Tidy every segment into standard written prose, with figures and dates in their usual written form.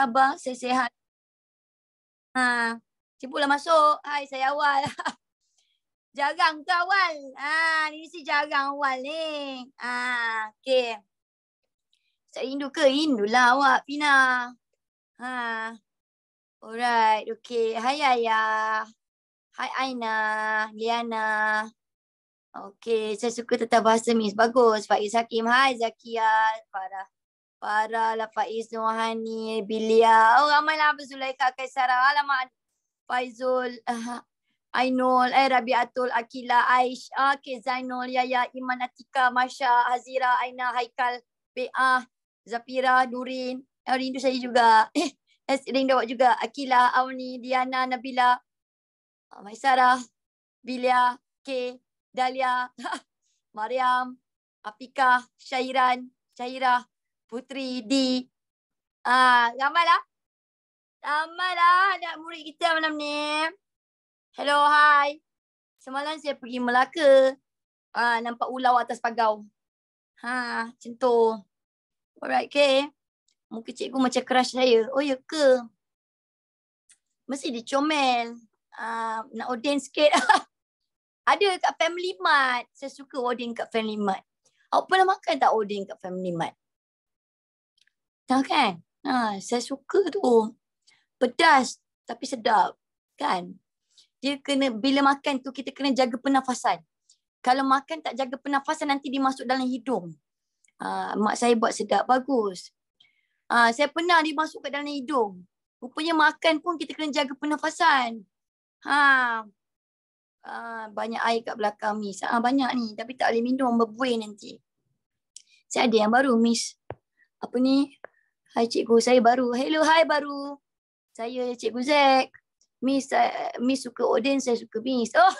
Abang, saya sihat. Cipulah masuk. Hai, saya awal. Jarang ke awal? Ni mesti jarang awal ni. Okey. Saya rindu ke? Rindulah awak, Pina. Alright, okey. Hai, Ayah. Hai, Aina. Liana. Okey, saya suka tentang bahasa Miss. Bagus. Faiz Hakim. Hai, Zakia. Farah lah, Faiz Nohani, Bilia. Oh, ramailah Zulaikha, Kaisara. Alamak. Faizul, Ainul, Rabiatul, Akila, Aish, Zainul, Yaya, Iman, Atika, Masya, Hazira, Aina, Haikal, Be'ah, Zafira, Nurin. Rindu saya juga. Rindu awak juga. Akila, Awni, Diana, Nabila, Maisarah, Bilia, K, Dalia, Mariam, Apika, Syairan, Syairah, Putri, Di. Ramailah. Ramailah anak murid kita malam ni. Hello, hai. Semalam saya pergi Melaka. Nampak ulau atas pagau. Macam tu. Alright, okay. Muka cikgu macam crush saya. Oh, ya ke? Mesti dia comel. Nak ordain sikit. Ada kat Family Mart. Saya suka ordain kat Family Mart. Awak pernah makan tak ordain kat Family Mart? Tak kan? Saya suka tu. Pedas tapi sedap. Kan? Dia kena, bila makan tu kita kena jaga pernafasan. Kalau makan tak jaga pernafasan nanti dia masuk dalam hidung. Mak saya buat sedap, bagus. Saya pernah dia masuk ke dalam hidung. Rupanya makan pun kita kena jaga pernafasan. Banyak air kat belakang Miss. Banyak ni tapi tak boleh minum, berbuih nanti. Saya ada yang baru Miss. Apa ni? Hai cikgu, saya baru. Hello, hai baru. Saya Cikgu Zack. Miss suka ordain, saya suka Miss. Oh,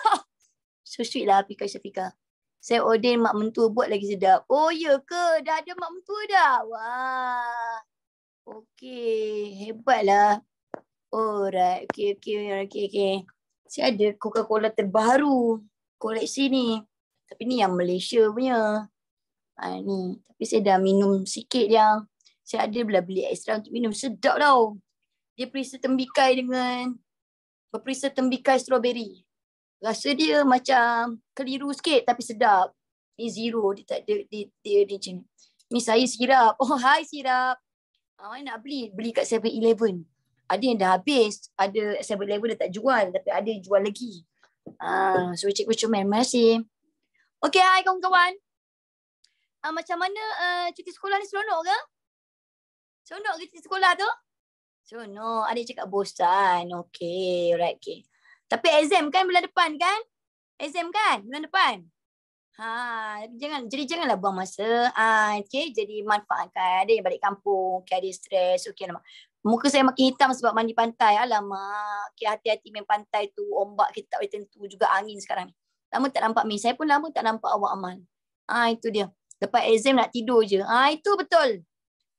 so sweet lah Apika Syafiqah. Saya ordain mak mentua buat lagi sedap. Oh, ya ke? Dah ada mak mentua dah? Wah. Okey, hebatlah. Alright, okey. Saya ada Coca-Cola terbaru. Koleksi ni. Tapi ni yang Malaysia punya. Ni. Tapi saya dah minum sikit yang. Saya ada beli ekstra untuk minum. Sedap tau. Dia perisa tembikai dengan berperisa tembikai strawberry. Rasa dia macam keliru sikit tapi sedap. Ni zero, dia tak ada, dia macam ni. Ni saya sirap. Oh, hai sirap. Nak beli kat 7-Eleven. Ada yang dah habis, ada 7-Eleven dah tak jual tapi ada yang jual lagi. So cikgu comel, terima kasih. Okey, hai kawan-kawan. Macam mana cuti sekolah ni, seronok ke? Seronok ke cuti sekolah tu? Seronok. Ada cakap bosan. Okey, alright, okey. Tapi exam kan bulan depan kan? Exam kan bulan depan? Janganlah buang masa. Okey, jadi manfaatkan. Ada yang balik kampung, okay, ada stres. Okey, alamak. Muka saya makin hitam sebab mandi pantai. Alamak. Okey, hati-hati main pantai tu. Ombak kita tak boleh tentu, juga angin sekarang ni. Lama tak nampak Miss. Saya pun lama tak nampak awak amal. Itu dia. Lepas exam nak tidur je. Itu betul.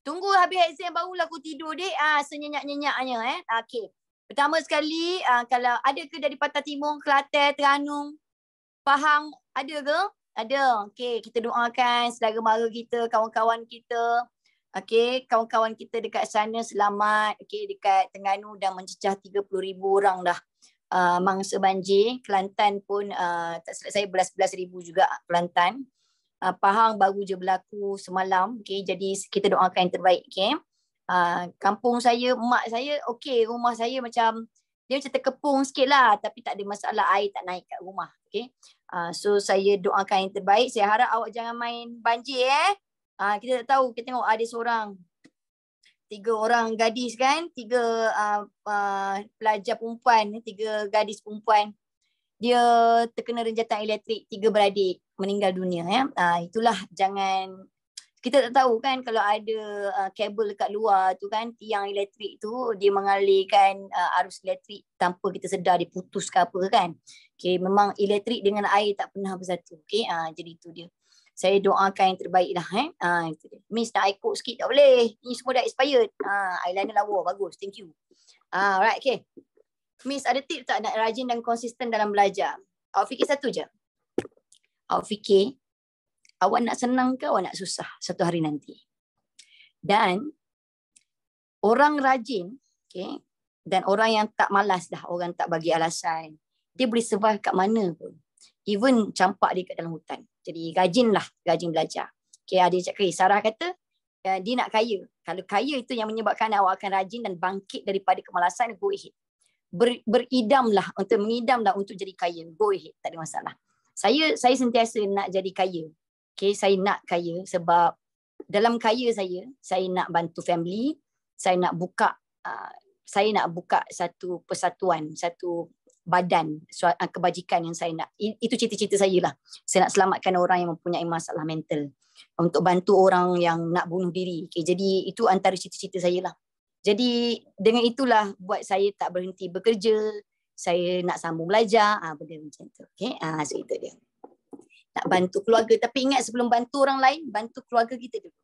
Tunggu habis exam barulah aku tidur, dek. Senyenyak-nyenyaknya. Okey. Pertama sekali, kalau ada ke dari Pantai Timur, Kelantan, Terengganu, Pahang, ada ke? Ada. Okey, kita doakan saudara mara kita, kawan-kawan kita. Okey, kawan-kawan kita dekat sana selamat. Okey, dekat Terengganu dah mencecah 30,000 orang dah. Mangsa banjir. Kelantan pun, tak silap saya, belas ribu juga Kelantan. Pahang baru je berlaku semalam. Okay, jadi kita doakan yang terbaik. Okay. Kampung saya, mak saya, okay, rumah saya macam, dia macam terkepung sikit lah. Tapi tak ada masalah, air tak naik kat rumah. Okay. So saya doakan yang terbaik. Saya harap awak jangan main banjir. Kita tak tahu, kita tengok ada seorang, 3 orang gadis kan, 3 pelajar perempuan, 3 gadis perempuan. Dia terkena renjatan elektrik, 3 beradik meninggal dunia. Itulah, jangan, kita tak tahu kan kalau ada kabel dekat luar tu kan, tiang elektrik tu dia mengalirkan arus elektrik tanpa kita sedar, dia putus ke apa kan. Okay, memang elektrik dengan air tak pernah bersatu. Okay, jadi itu dia. Saya doakan yang terbaik lah. Itu dia. Miss nak air coke sikit tak boleh. Ni semua dah expired. Eyeliner lawa, bagus. Thank you. Alright, okay. Miss ada tip tak nak rajin dan konsisten dalam belajar? Awak fikir satu je. Awak fikir awak nak senang ke awak nak susah satu hari nanti. Dan Orang rajin, okay, dan orang yang tak malas dah, orang tak bagi alasan, dia boleh survive kat mana pun. Even campak dia kat dalam hutan. Jadi rajin belajar. Okay, ada cakap, Sarah kata, dia nak kaya. Kalau kaya itu yang menyebabkan awak akan rajin dan bangkit daripada kemalasan, go ahead. Beridamlah, mengidamlah untuk jadi kaya. Go ahead, tak ada masalah. Saya sentiasa nak jadi kaya. Okay, saya nak kaya sebab dalam kaya saya nak bantu family, saya nak buka satu persatuan, satu badan kebajikan yang saya nak. Itu cita-cita saya lah. Saya nak selamatkan orang yang mempunyai masalah mental, untuk bantu orang yang nak bunuh diri. Okay, jadi itu antara cita-cita saya lah. Jadi dengan itulah buat saya tak berhenti bekerja, saya nak sambung belajar, benda macam tu. Okay, so itu dia. Nak bantu keluarga, tapi ingat sebelum bantu orang lain, bantu keluarga kita dulu.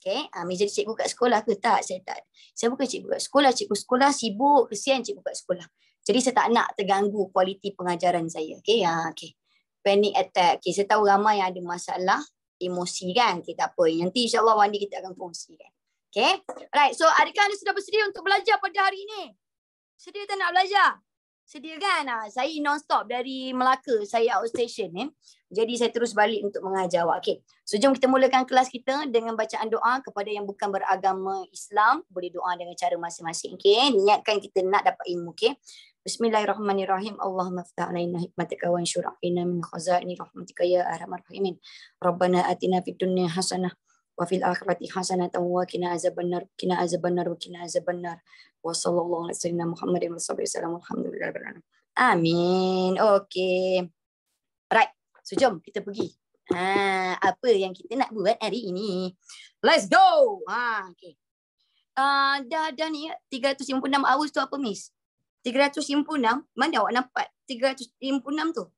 Okay, jadi cikgu kat sekolah ke? Tak, saya tak. Saya bukan cikgu kat sekolah. Cikgu sekolah sibuk, kesian cikgu kat sekolah. Jadi saya tak nak terganggu kualiti pengajaran saya. Okay, panic attack. Okay, saya tahu ramai yang ada masalah emosi kan. Okay, tak apa. Nanti insyaAllah one day kita akan kongsi kan. Okay, right. So adakah anda sudah bersedia untuk belajar pada hari ini? Sedia tak nak belajar? Sedia kan? Saya non-stop dari Melaka. Saya outstation. Jadi saya terus balik untuk mengajar awak. Okay. So jom kita mulakan kelas kita dengan bacaan doa kepada yang bukan beragama Islam. Boleh doa dengan cara masing-masing. Okay. Niatkan kita nak dapat ilmu. Okay. Bismillahirrahmanirrahim. Allahumma ftah alaina hikmataka wa anshur alaina min khazaini rahmatika ya arhamar rahimin. Rabbana atina fid dunya hasanah wa fil akhirati hasanatan wa qina azabannar wa qina azabannar. Wa sallallahu alaihi wasallam Muhammadin wa sallam alhamdulillah. Amin. Okay. Right. So jom kita pergi. Apa yang kita nak buat hari ini? Let's go. Okay. Dah ni 356 hours tu apa Miss? 356? Mana awak nampak 356 tu?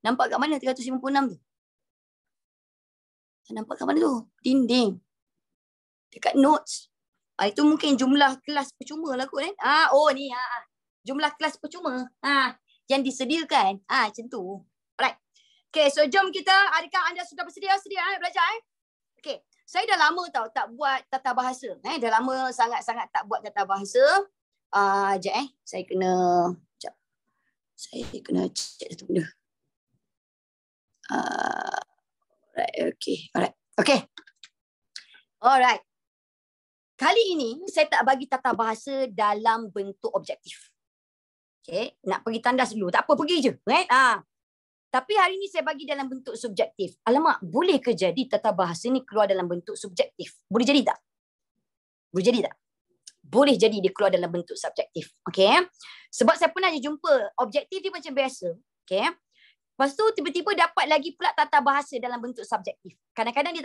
Nampak kat mana 356 tu? Nampak kat mana tu? Dinding. Dekat notes. Itu mungkin jumlah kelas percuma lah kot kan? Oh ni. Jumlah kelas percuma. Yang disediakan. Macam tu. Alright. Okay, so jom kita. Adakah anda sudah bersedia belajar? Okay. Saya dah lama tau tak buat tata bahasa. Dah lama sangat-sangat tak buat tata bahasa. Sekejap Saya kena check satu benda. Alright. Kali ini saya tak bagi tata bahasa dalam bentuk objektif. Okay, nak pergi tandas dulu. Tak apa, pergi je. Tapi hari ini saya bagi dalam bentuk subjektif. Alamak, boleh ke jadi tata bahasa ni keluar dalam bentuk subjektif? Boleh jadi tak? Boleh jadi tak? Boleh jadi dia keluar dalam bentuk subjektif. Okay. Sebab saya pernah jumpa objektif dia macam biasa. Okay. Lepas tu tiba-tiba dapat lagi pula tata bahasa dalam bentuk subjektif. Kadang-kadang dia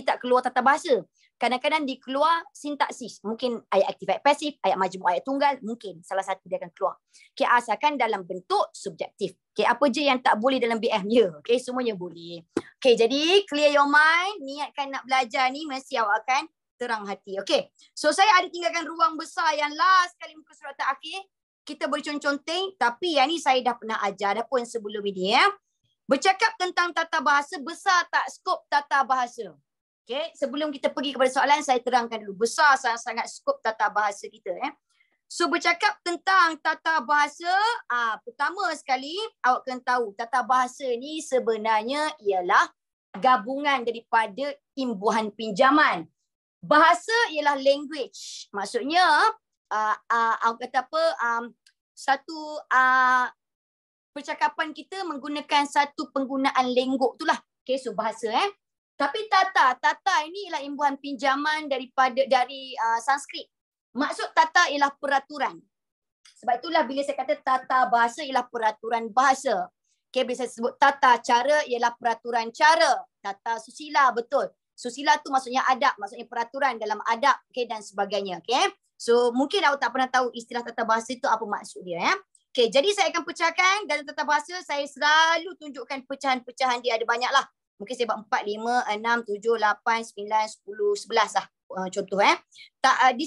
tak keluar tata bahasa. Kadang-kadang dia keluar sintaksis. Mungkin ayat aktif, ayat pasif, ayat majmuk, ayat tunggal. Mungkin salah satu dia akan keluar. Okay, asalkan dalam bentuk subjektif. Okay, apa je yang tak boleh dalam BM? Ya, okay, semuanya boleh. Okay, jadi clear your mind. Niatkan nak belajar ni, mesti awak akan terang hati. Okay, so saya ada tinggalkan ruang besar yang last kali muka surat terakhir. Kita boleh conteng, tapi yang ni saya dah pernah ajar dah pun sebelum ini ya. Bercakap tentang tata bahasa, besar tak skop tata bahasa? Okay, sebelum kita pergi kepada soalan, saya terangkan dulu. Besar sangat-sangat skop tata bahasa kita. So bercakap tentang tata bahasa, pertama sekali awak kena tahu tata bahasa ni sebenarnya ialah gabungan daripada imbuhan pinjaman. Bahasa ialah language. Maksudnya awak kata apa, satu percakapan kita menggunakan satu penggunaan lenggok tu lah. Okay, so bahasa Tapi tata ini ialah imbuhan pinjaman dari Sanskrit. Maksud tata ialah peraturan. Sebab itulah bila saya kata tata bahasa ialah peraturan bahasa. Okay, bila saya sebut tata cara ialah peraturan cara. Tata susila, betul. Susila tu maksudnya adab, maksudnya peraturan dalam adab, okay, dan sebagainya. Okay. So mungkin awak tak pernah tahu istilah tata bahasa itu apa maksud dia. Okay, jadi saya akan pecahkan dalam tata bahasa. Saya selalu tunjukkan pecahan-pecahan dia, ada banyak lah. Mungkin saya buat 4, 5, 6, 7, 8, 9, 10, 11 lah. Contoh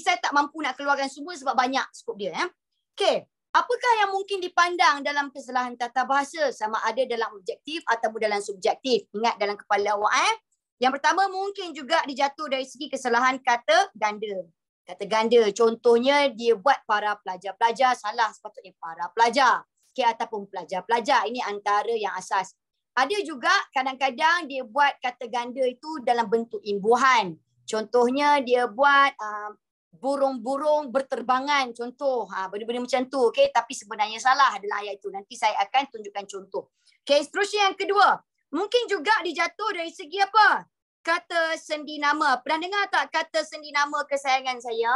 saya tak mampu nak keluarkan semua sebab banyak skop dia. Okay, apakah yang mungkin dipandang dalam kesalahan tata bahasa? Sama ada dalam objektif ataupun dalam subjektif. Ingat dalam kepala awak. Yang pertama mungkin juga dijatuh dari segi kesalahan kata ganda. Kata ganda. Contohnya dia buat para pelajar-pelajar, salah sepatutnya para pelajar. Okay, ataupun pelajar-pelajar. Ini antara yang asas. Ada juga kadang-kadang dia buat kata ganda itu dalam bentuk imbuhan. Contohnya dia buat burung-burung berterbangan. Contoh, benda-benda macam tu. Okay? Tapi sebenarnya salah adalah ayat itu. Nanti saya akan tunjukkan contoh. Okay, seterusnya yang kedua. Mungkin juga dijatuh dari segi apa? Kata sendi nama. Pernah dengar tak kata sendi nama kesayangan saya?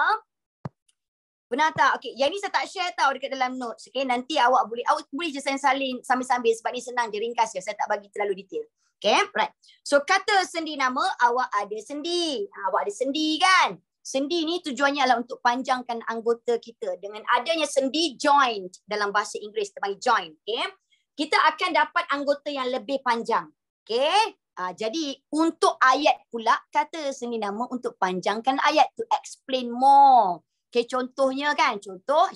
Pernah tak? Okay, yang ni saya tak share tau dekat dalam notes. Okay, nanti awak boleh je salin sambil-sambil sebab ni senang je, ringkas je. Saya tak bagi terlalu detail. Okay, right. So kata sendi nama, awak ada sendi. Awak ada sendi kan? Sendi ni tujuannya adalah untuk panjangkan anggota kita. Dengan adanya sendi, joint. Dalam bahasa Inggeris kita panggil joint. Okay, kita akan dapat anggota yang lebih panjang. Okay. Jadi untuk ayat pula kata sendi nama untuk panjangkan ayat, to explain more. Okay, contohnya kan, contoh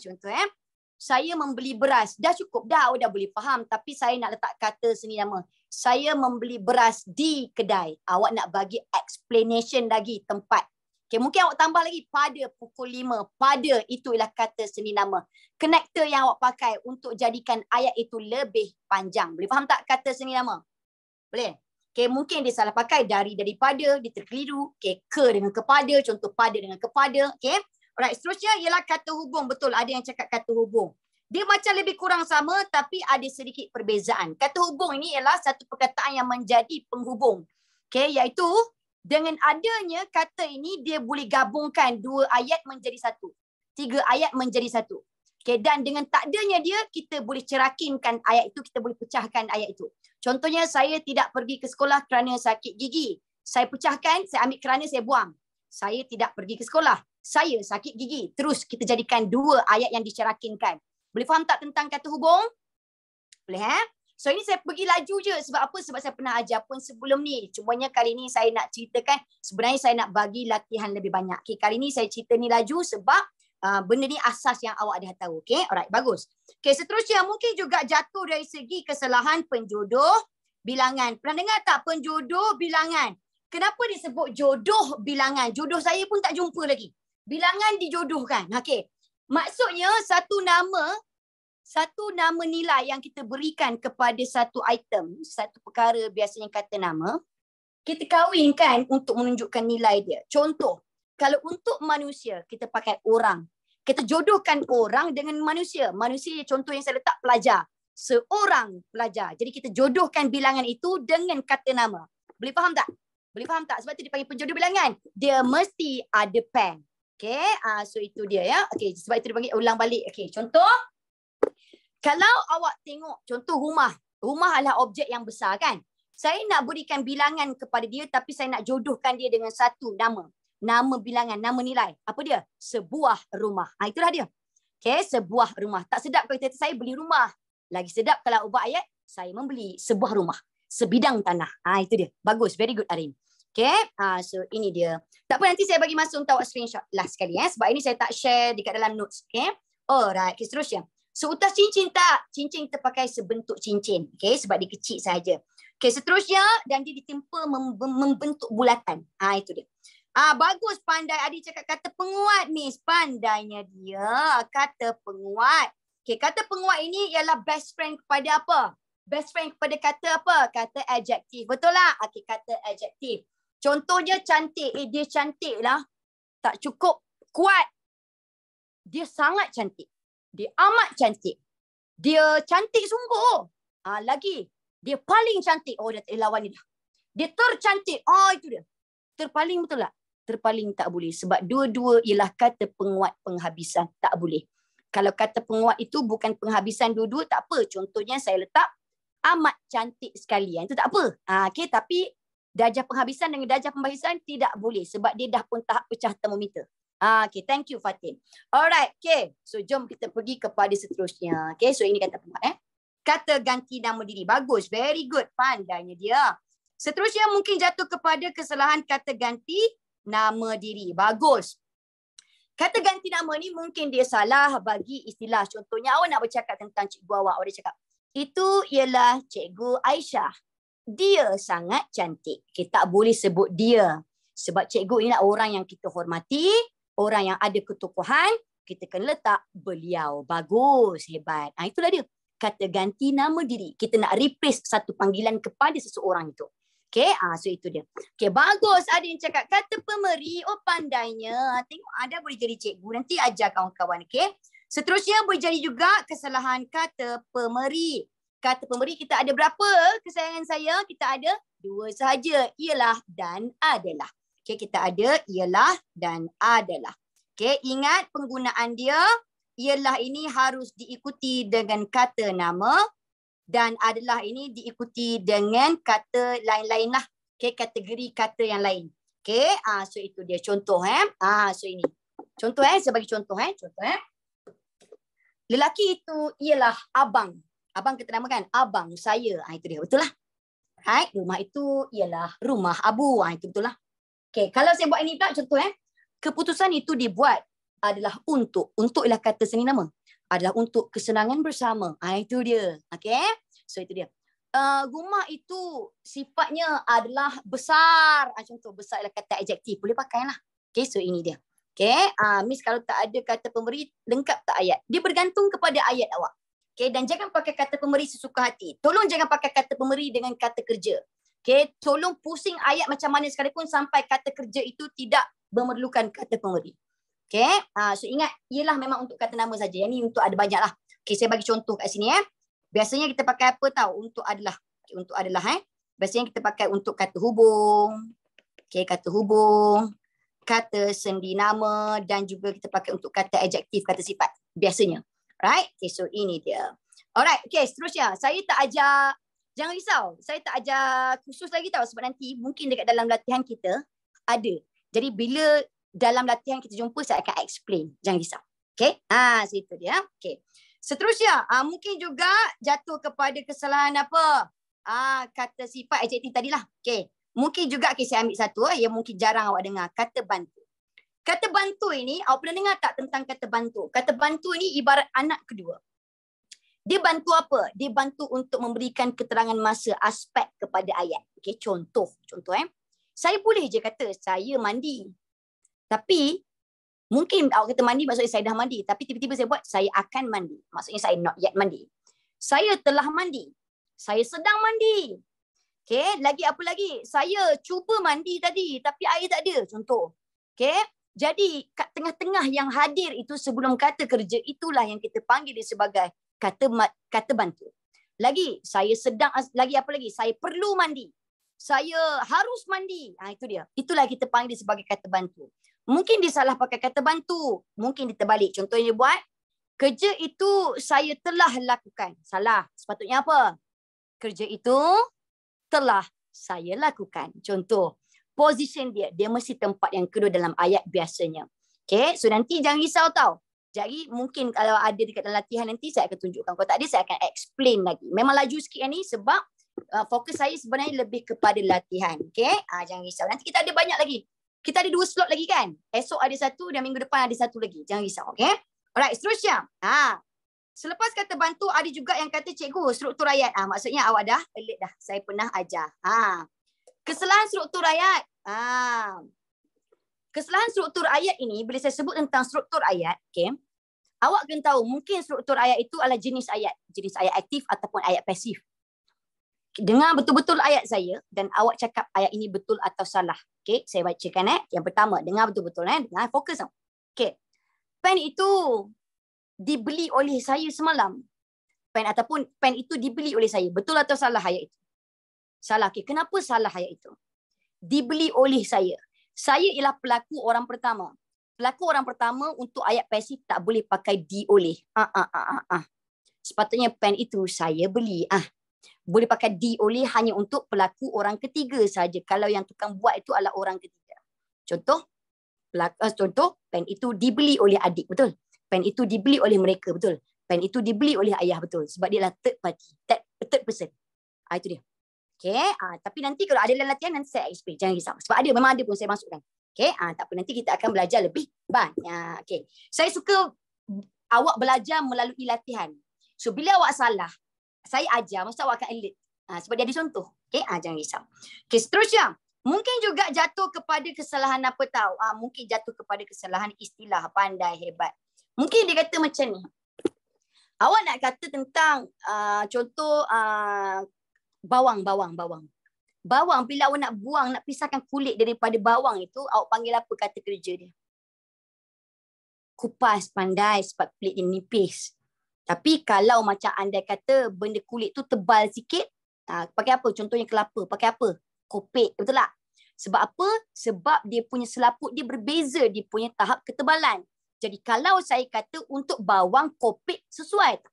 saya membeli beras, dah cukup dah, dah boleh faham, tapi saya nak letak kata sendi nama. Saya membeli beras di kedai. Awak nak bagi explanation lagi tempat. Okay, mungkin awak tambah lagi pada pukul 5, pada, itu ialah kata sendi nama. Connector yang awak pakai untuk jadikan ayat itu lebih panjang. Boleh faham tak kata sendi nama? Boleh? Okay, mungkin dia salah pakai daripada, dia terkeliru. Okay, ke dengan kepada, contoh pada dengan kepada. Okay. Alright, seterusnya ialah kata hubung. Betul, ada yang cakap kata hubung. Dia macam lebih kurang sama tapi ada sedikit perbezaan. Kata hubung ini ialah satu perkataan yang menjadi penghubung. Okay, iaitu dengan adanya kata ini dia boleh gabungkan 2 ayat menjadi 1. 3 ayat menjadi 1. Okay, dan dengan tak adanya dia, kita boleh cerakinkan ayat itu, kita boleh pecahkan ayat itu. Contohnya, saya tidak pergi ke sekolah kerana sakit gigi. Saya pecahkan, saya ambil kerana saya buang. Saya tidak pergi ke sekolah. Saya sakit gigi. Terus kita jadikan 2 ayat yang dicerakinkan. Boleh faham tak tentang kata hubung? Boleh So ini saya pergi laju je. Sebab apa? Sebab saya pernah ajar pun sebelum ni. Cumanya kali ni saya nak ceritakan. Sebenarnya saya nak bagi latihan lebih banyak. Okay, kali ni saya cerita ni laju sebab benda ni asas yang awak dah tahu. Okay, alright, bagus. Okay, seterusnya mungkin juga jatuh dari segi kesalahan penjodoh bilangan. Pernah dengar tak penjodoh bilangan? Kenapa disebut jodoh bilangan? Jodoh saya pun tak jumpa lagi. Bilangan dijodohkan. Okay. Maksudnya satu nama nilai yang kita berikan kepada satu item, satu perkara biasanya kata nama, kita kawinkan untuk menunjukkan nilai dia. Contoh, kalau untuk manusia, kita pakai orang. Kita jodohkan orang dengan manusia. Manusia contoh yang saya letak pelajar. Seorang pelajar. Jadi kita jodohkan bilangan itu dengan kata nama. Boleh faham tak? Boleh faham tak? Sebab tu dipanggil penjodoh bilangan. Dia mesti ada pen. Okay, so itu dia ya. Okay, sebab itu dipanggil ulang balik. Okay, contoh. Kalau awak tengok contoh rumah. Rumah adalah objek yang besar kan. Saya nak berikan bilangan kepada dia tapi saya nak jodohkan dia dengan satu nama. Nama bilangan, nama nilai. Apa dia? Sebuah rumah. Itulah dia. Okay, sebuah rumah. Tak sedap kalau kita saya beli rumah. Lagi sedap kalau ubah ayat, saya membeli sebuah rumah. Sebidang tanah. Itu dia. Bagus. Very good, Arin. Okay, so ini dia. Tak apa, nanti saya bagi masa untuk awak screenshot last sekali. Sebab ini saya tak share dekat dalam notes. Okay, alright. Okay, seterusnya. Seutas cincin tak? Cincin kita pakai sebentuk cincin. Okay, sebab dia kecil saja. Okay, seterusnya. Dan dia ditimpa membentuk bulatan. Itu dia. Bagus, pandai. Adik cakap kata penguat, Miss. Pandainya dia. Kata penguat. Okay, kata penguat ini ialah best friend kepada apa? Best friend kepada kata apa? Kata adjektif. Betul lah? Okay, kata adjektif. Contohnya cantik. Dia cantik lah. Tak cukup kuat. Dia sangat cantik. Dia amat cantik. Dia cantik sungguh. Lagi. Dia paling cantik. Oh, dah tak ada lawan dia dah. Dia tercantik. Itu dia. Terpaling betul tak? Terpaling tak boleh. Sebab dua-dua ialah kata penguat penghabisan. Tak boleh. Kalau kata penguat itu bukan penghabisan dua-dua, tak apa. Contohnya saya letak amat cantik sekali. Itu tak apa. Okay, tapi darjah penghabisan dengan darjah pembahasan tidak boleh. Sebab dia dah pun tahap pecah termometer. Okay, thank you Fatin. Alright, okay. So jom kita pergi kepada seterusnya. Okay, so ini kata penguat. Kata ganti nama diri. Bagus, very good. Pandainya dia. Seterusnya mungkin jatuh kepada kesalahan kata ganti nama diri. Bagus. Kata ganti nama ni mungkin dia salah bagi istilah. Contohnya awak nak bercakap tentang cikgu awak. Awak dia cakap, itu ialah cikgu Aisyah. Dia sangat cantik. Kita tak boleh sebut dia. Sebab cikgu ini orang yang kita hormati, Orang yang ada ketokohan, kita kena letak beliau. Bagus, hebat. Itulah dia. Kata ganti nama diri. Kita nak replace satu panggilan kepada seseorang itu. Okay, so itu dia. Okay, bagus. Ada yang cakap kata pemeri. Oh, pandainya. Tengok ada boleh jadi cikgu. Nanti ajar kawan-kawan. Okay. Seterusnya boleh jadi juga kesalahan kata pemeri. Kata pemberi kita ada berapa kesayangan saya? Kita ada 2 sahaja. Ialah dan adalah. Okay, kita ada ialah dan adalah. Okay, ingat penggunaan dia. Ialah ini harus diikuti dengan kata nama. Dan adalah ini diikuti dengan kata lain-lain lah. Okay, kategori kata yang lain. Okay, so itu dia contoh. So ini. Contoh saya bagi contoh. Contoh. Lelaki itu ialah abang. Abang kita namakan abang saya. Itu dia, betul lah. Right? Rumah itu ialah rumah Abu. Itu betul lah. Okay, kalau saya buat ini pula contoh. Keputusan itu dibuat adalah untuk. Untuk ialah kata seni nama. Adalah untuk kesenangan bersama. Itu dia. Okay. So itu dia. Rumah itu sifatnya adalah besar. Contoh besar ialah kata adjektif. Boleh pakai lah. Okay, so ini dia. Okay. Miss kalau tak ada kata pemberi, lengkap tak ayat? Dia bergantung kepada ayat awak. Okay, dan jangan pakai kata pemberi sesuka hati. Tolong jangan pakai kata pemberi dengan kata kerja. Okay, tolong pusing ayat macam mana sekalipun sampai kata kerja itu tidak memerlukan kata pemberi. Okay, so ingat, ialah memang untuk kata nama saja. Yang ni untuk ada banyak lah. Okay, saya bagi contoh kat sini. Biasanya kita pakai apa tahu? Untuk adalah. Okay, untuk adalah. Biasanya kita pakai untuk kata hubung. Okay, kata hubung. Kata sendi nama. Dan juga kita pakai untuk kata adjektif, kata sifat. Biasanya. Right? Okay, so ini dia. Alright, okay, seterusnya. Saya tak ajar, jangan risau. Saya tak ajar khusus lagi tahu. Sebab nanti mungkin dekat dalam latihan kita ada. Jadi bila dalam latihan kita jumpa, saya akan explain. Jangan risau. Okay? Situ dia. Okay. Seterusnya, mungkin juga jatuh kepada kesalahan apa? Kata sifat adjektif tadilah. Okay. Mungkin juga, okay, saya ambil satu yang mungkin jarang awak dengar. Kata bantu. Kata bantu ini, awak pernah dengar tak tentang kata bantu? Kata bantu ini ibarat anak kedua. Dia bantu apa? Dia bantu untuk memberikan keterangan masa aspek kepada ayat. Okay, contoh. Saya boleh je kata, saya mandi. Tapi mungkin awak kata mandi maksudnya saya dah mandi. Tapi tiba-tiba saya buat saya akan mandi. Maksudnya saya not yet mandi. Saya telah mandi. Saya sedang mandi. Okay, lagi apa lagi? Saya cuba mandi tadi tapi air tak ada. Contoh. Okay, jadi kat tengah-tengah yang hadir itu sebelum kata kerja itulah yang kita panggil dia sebagai kata bantu. Lagi, saya sedang, lagi apa lagi? Saya perlu mandi. Saya harus mandi. Itu dia. Itulah kita panggil dia sebagai kata bantu. Mungkin dia salah pakai kata bantu. Mungkin dia terbalik. Contohnya dia buat, kerja itu saya telah lakukan. Salah. Sepatutnya apa? Kerja itu telah saya lakukan. Contoh, position dia. Dia mesti tempat yang kedua dalam ayat biasanya. Okay, so nanti jangan risau tau. Jadi mungkin kalau ada dekat dalam latihan nanti saya akan tunjukkan. Kalau tak ada saya akan explain lagi. Memang laju sikit yang ni sebab fokus saya sebenarnya lebih kepada latihan. Okay, jangan risau. Nanti kita ada banyak lagi. Kita ada 2 slot lagi kan? Esok ada 1 dan minggu depan ada 1 lagi. Jangan risau, okay? Alright, seterusnya. Selepas kata bantu, ada juga yang kata cikgu, struktur ayat. Maksudnya awak dah alert dah. Saya pernah ajar. Kesalahan struktur ayat. Kesalahan struktur ayat ini, bila saya sebut tentang struktur ayat, okay? Awak kena tahu, mungkin struktur ayat itu adalah jenis ayat. Jenis ayat aktif ataupun ayat pasif. Dengar betul-betul ayat saya dan awak cakap ayat ini betul atau salah. Okay, saya bacakan. Yang pertama, dengar betul-betul. Dengar, fokus. Okay. Pen itu dibeli oleh saya semalam. Pen itu dibeli oleh saya. Betul atau salah ayat itu? Salah. Okay. Kenapa salah ayat itu? Dibeli oleh saya. Saya ialah pelaku orang pertama. Pelaku orang pertama untuk ayat pasif tak boleh pakai di oleh. Sepatutnya pen itu saya beli. Boleh pakai di oleh hanya untuk pelaku orang ketiga saja. Kalau yang tukang buat itu adalah orang ketiga. Contoh, pen itu dibeli oleh adik, betul? Pen itu dibeli oleh mereka, betul? Pen itu dibeli oleh ayah, betul? Sebab dia adalah third party, third person. Itu dia. Okay, tapi nanti kalau ada dalam latihan nanti saya explain. Jangan risau. Sebab ada, memang ada pun saya masukkan. Okay, tak apa. Nanti kita akan belajar lebih banyak. Okay, saya suka awak belajar melalui latihan. So, bila awak salah, saya ajar, mesti awak akan alert. Sebab dia ada contoh. Okay, jangan risau. Okay, seterusnya. Mungkin juga jatuh kepada kesalahan apa tahu? Mungkin jatuh kepada kesalahan istilah pandai, hebat. Mungkin dia kata macam ni. Awak nak kata tentang contoh bawang. Bawang bila awak nak buang, nak pisahkan kulit daripada bawang itu, awak panggil apa kata kerja dia? Kupas, pandai sebab kulit dia nipis. Tapi kalau macam anda kata benda kulit tu tebal sikit, pakai apa? Contohnya kelapa, pakai apa? Kopek, betul tak? Sebab apa? Sebab dia punya selaput dia berbeza, dia punya tahap ketebalan. Jadi kalau saya kata untuk bawang kopek sesuai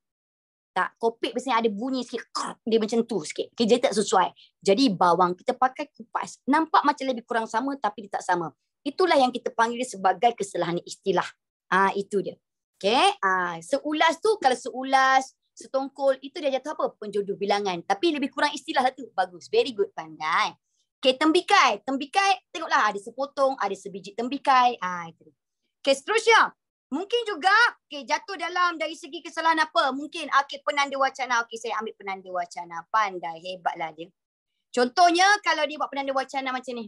tak? Kopek biasanya ada bunyi sikit, dia macam tu sikit. Okay, dia tak sesuai. Jadi bawang kita pakai kupas. Nampak macam lebih kurang sama tapi dia tak sama. Itulah yang kita panggil sebagai kesalahan istilah. Itu dia. Okay, seulas tu, kalau seulas, setongkol, itu dia jatuh apa? Penjodoh bilangan. Tapi lebih kurang istilah lah tu. Bagus. Very good, pandai. Okay, tembikai. Tembikai, tengoklah ada sepotong, ada sebiji tembikai. Itu. Okay, seterusnya. Mungkin juga jatuh dalam dari segi kesalahan apa? Mungkin penanda wacana. Saya ambil penanda wacana. Pandai, hebatlah dia. Contohnya kalau dia buat penanda wacana macam ni.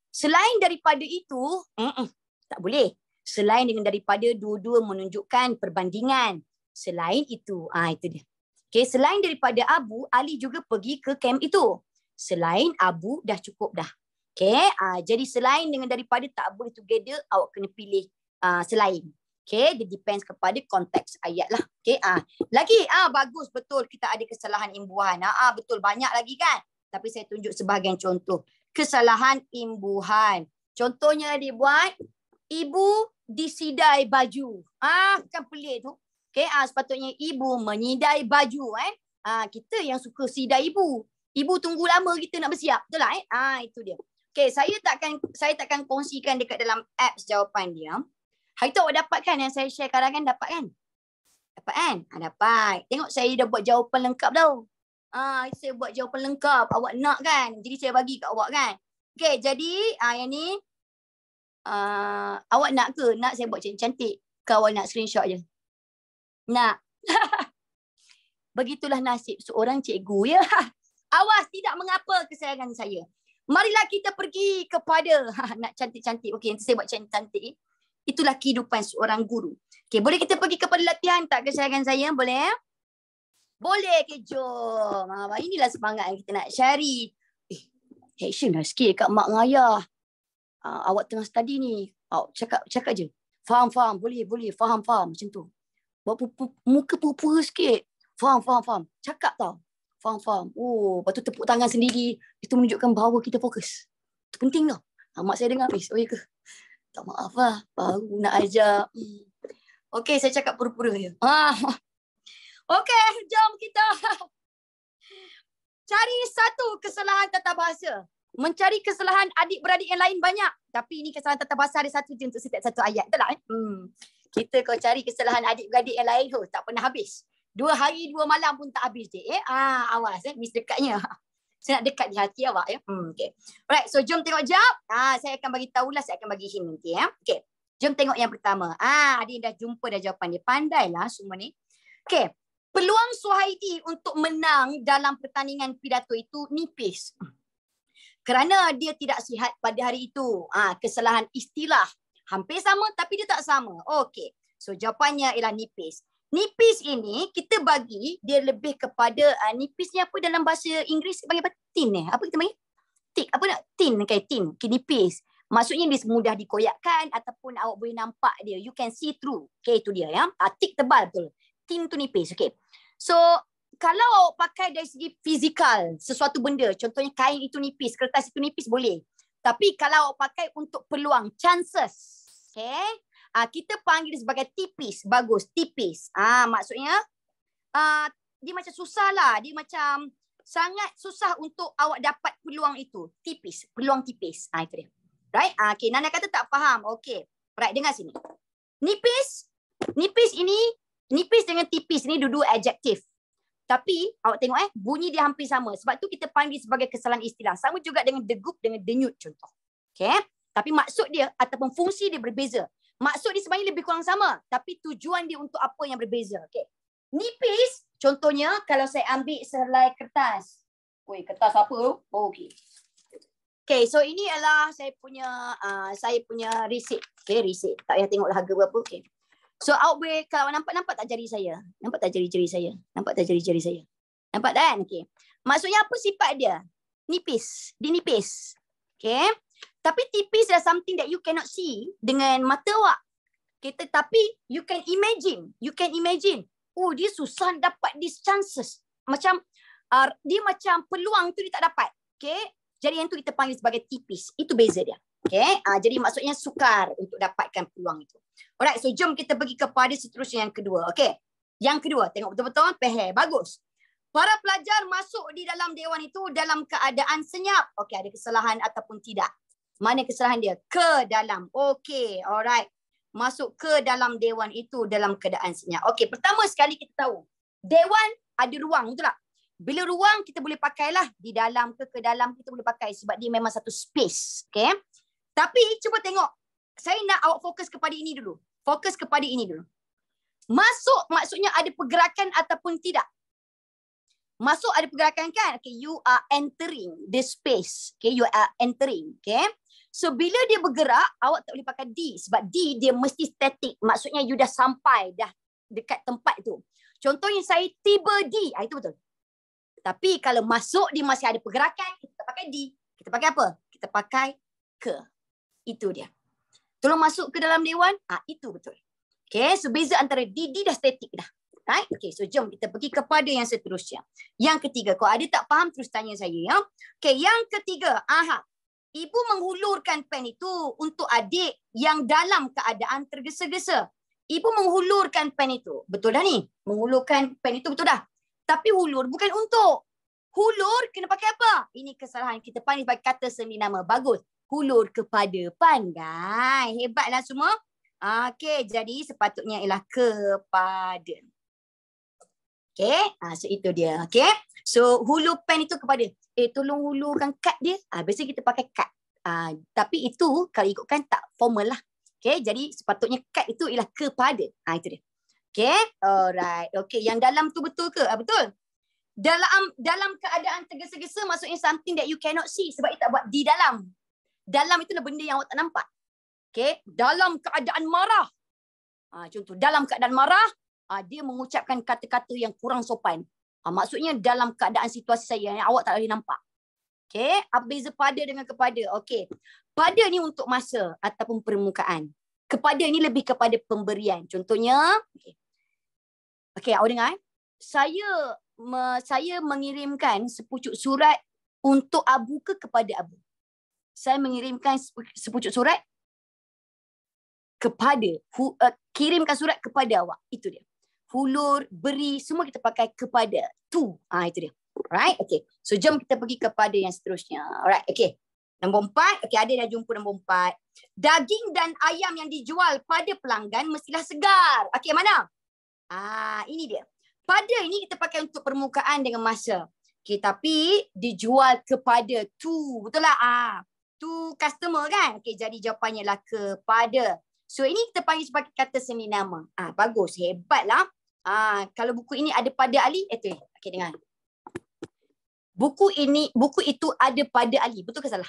Selain daripada itu, tak boleh. Selain dengan daripada dua-dua menunjukkan perbandingan. Selain itu, itu dia. Okay, selain daripada Abu, Ali juga pergi ke camp itu. Selain Abu, dah cukup dah. Okay, jadi selain dengan daripada tak boleh together, awak kena pilih selain. Okay, dia depends kepada konteks ayat lah. Okay, lagi, bagus, betul kita ada kesalahan imbuhan. Betul, banyak lagi kan. Tapi saya tunjuk sebahagian contoh. Kesalahan imbuhan. Contohnya dia buat, ibu disidai baju. Kan pelik tu. Okay, sepatutnya ibu menyidai baju. Kita yang suka sidai ibu. Ibu tunggu lama kita nak bersiap. Betul lah? Itu dia. Okay, saya takkan kongsikan dekat dalam apps jawapan dia. Hari tu awak dapat kan yang saya share sekarang kan? Dapat kan? Dapat kan? Dapat. Tengok saya dah buat jawapan lengkap tau. Saya buat jawapan lengkap. Awak nak kan? Jadi saya bagi kat awak kan? Okay, jadi yang ni awak nak ke? Nak saya buat cantik-cantik? Ke awak nak screenshot je? Nak. Begitulah nasib seorang cikgu ya. Awas, tidak mengapa kesayangan saya. Marilah kita pergi kepada nak cantik-cantik. Okey, nanti saya buat cantik-cantik. Itulah kehidupan seorang guru. Okey, boleh kita pergi kepada latihan tak kesayangan saya? Boleh? Boleh ke? Jom. Inilah semangat yang kita nak cari. Action lah sikit kat mak dengan ayah. Awak tengah study ni. Awak cakap je. Faham. Boleh. Faham. Macam tu. Buat muka pura-pura sikit. Faham. Cakap tau. Faham. Lepas tu tepuk tangan sendiri. Itu menunjukkan bahawa kita fokus. Itu penting tau. Mak saya dengar habis. Oh ya ke? Tak maaf lah. Baru nak ajar. Okey, saya cakap pura-pura je. Okey, jom kita cari satu kesalahan tata bahasa. Mencari kesalahan adik-beradik yang lain banyak. Tapi ini kesalahan tata bahasa ada satu je untuk setiap satu ayat. Betul tak? Kita kalau cari kesalahan adik-beradik yang lain, tak pernah habis. 2 hari 2 malam pun tak habis je. Awas miss dekatnya. Saya nak dekat di hati awak ya. Okay. Alright, so jom tengok jap. Saya akan bagi tahulah, saya akan bagi hint nanti ya. Okay. Jom tengok yang pertama. Adik dah jumpa dah jawapan dia. Pandailah semua ni. Okay. Peluang Suhaidi untuk menang dalam pertandingan pidato itu nipis. Kerana dia tidak sihat pada hari itu. Kesalahan istilah. Hampir sama tapi dia tak sama. Okay. So jawapannya ialah nipis. Nipis ini kita bagi dia lebih kepada nipisnya apa dalam bahasa Inggeris panggil apa? Thin apa kita panggil? Thick apa nak? Thin kayak thin. Okay, nipis. Maksudnya dia mudah dikoyakkan ataupun awak boleh nampak dia. You can see through. Okay, itu dia ya. Thick tebal betul. Thin tu nipis. Okay. So kalau awak pakai dari segi fizikal sesuatu benda, contohnya kain itu nipis, kertas itu nipis boleh. Tapi kalau awak pakai untuk peluang, chances. Okay. Kita panggil dia sebagai tipis. Bagus, tipis. Maksudnya dia macam susah lah. Dia macam sangat susah untuk awak dapat peluang itu. Tipis, peluang tipis. Itu dia. Right? Okay, Nana kata tak faham. Okay. Right, dengar sini. Nipis dengan tipis ni dua-dua adjektif. Tapi awak tengok bunyi dia hampir sama. Sebab tu kita panggil sebagai kesalahan istilah. Sama juga dengan degup dengan denyut contoh. Okay. Tapi maksud dia ataupun fungsi dia berbeza. Maksud dia sebenarnya lebih kurang sama. Tapi tujuan dia untuk apa yang berbeza. Okay. Nipis, contohnya kalau saya ambil sehelai kertas. Kertas apa? Okay. Okay, so ini adalah saya punya receipt. Okay, receipt. Tak payah tengoklah harga berapa. Okay. So awak boleh, kalau nampak tak jari saya? Nampak tak jari-jari saya? Nampak tak jari-jari saya? Nampak tak kan? Okay. Maksudnya apa sifat dia? Nipis. Dia nipis. Okay. Tapi tipis adalah something that you cannot see dengan mata awak. Okay, tetapi you can imagine. You can imagine. Oh, dia susah dapat these chances. Macam, dia macam peluang tu dia tak dapat. Okay. Jadi yang tu kita panggil sebagai tipis. Itu beza dia. Okay. Jadi maksudnya sukar untuk dapatkan peluang itu. Alright, so jom kita pergi kepada seterusnya yang kedua. Okay. Yang kedua, tengok betul-betul. Peher. Bagus. Para pelajar masuk di dalam dewan itu dalam keadaan senyap. Okay, ada kesalahan ataupun tidak. Mana kesalahan dia? Ke dalam. Okay, alright. Masuk ke dalam dewan itu dalam keadaan senyap. Okay, pertama sekali kita tahu. Dewan ada ruang, betul tak? Bila ruang kita boleh pakailah di dalam ke dalam kita boleh pakai sebab dia memang satu space. Okay. Tapi cuba tengok. Saya nak awak fokus kepada ini dulu. Fokus kepada ini dulu. Masuk maksudnya ada pergerakan ataupun tidak. Masuk ada pergerakan kan? Okay, you are entering the space. Okay, you are entering. Okay. So bila dia bergerak, awak tak boleh pakai D. Sebab D dia mesti static. Maksudnya you dah sampai dah dekat tempat tu. Contohnya saya tiba di. Itu betul. Tapi kalau masuk dia masih ada pergerakan, kita pakai di. Kita pakai apa? Kita pakai ke. Itu dia. Tolong masuk ke dalam dewan. Itu betul. Okay, so beza antara di dah statik dah. Right? Okay, so jom kita pergi kepada yang seterusnya. Yang ketiga, kalau ada tak faham terus tanya saya. Ya. Okay, yang ketiga. Ibu menghulurkan pen itu untuk adik yang dalam keadaan tergesa-gesa. Ibu menghulurkan pen itu. Betul dah ni? Menghulurkan pen itu betul dah? Tapi hulur bukan untuk. Hulur kena pakai apa? Ini kesalahan. Kita panggil sebagai kata semi nama. Bagus. Hulur kepada. Pandai. Hebatlah semua. Okey, jadi sepatutnya ialah kepada. Okey, so itu dia. Okey. So hulur pen itu kepada. Tolong hulurkan kad dia. Biasanya kita pakai kad. Tapi itu kalau ikutkan tak formal lah. Okey, jadi sepatutnya kad itu ialah kepada. Itu dia. Okay, alright. Okay, yang dalam tu betul ke? Betul. Dalam keadaan tergesa-gesa maksudnya something that you cannot see sebab dia tak buat di dalam. Dalam itulah benda yang awak tak nampak. Okay, dalam keadaan marah. Contoh, dalam keadaan marah, dia mengucapkan kata-kata yang kurang sopan. Maksudnya dalam keadaan situasi saya yang awak tak boleh nampak. Okay, apa beza pada dengan kepada? Okay, pada ni untuk masa ataupun permukaan. Kepada ni lebih kepada pemberian. Contohnya, okay, awak dengar. Saya mengirimkan sepucuk surat untuk Abu kepada Abu. Saya mengirimkan sepucuk surat kepada. Kirimkan surat kepada awak. Itu dia. Hulur, beri, semua kita pakai kepada. Tu. Itu dia. Alright, okay. So, jom kita pergi kepada yang seterusnya. Alright, okay. Nombor 4, okay, ada dah jumpa nombor 4. Daging dan ayam yang dijual pada pelanggan mestilah segar. Okay, mana? Ini dia. Pada ini kita pakai untuk permukaan dengan masa. Okay, tapi dijual kepada tu. Betul lah? Tu customer kan? Okay, jadi jawapannya lah kepada. So, ini kita panggil sebagai kata semi nama. Bagus, hebatlah. Kalau buku ini ada pada Ali, okay, dengar. Buku itu ada pada Ali. Betul ke salah?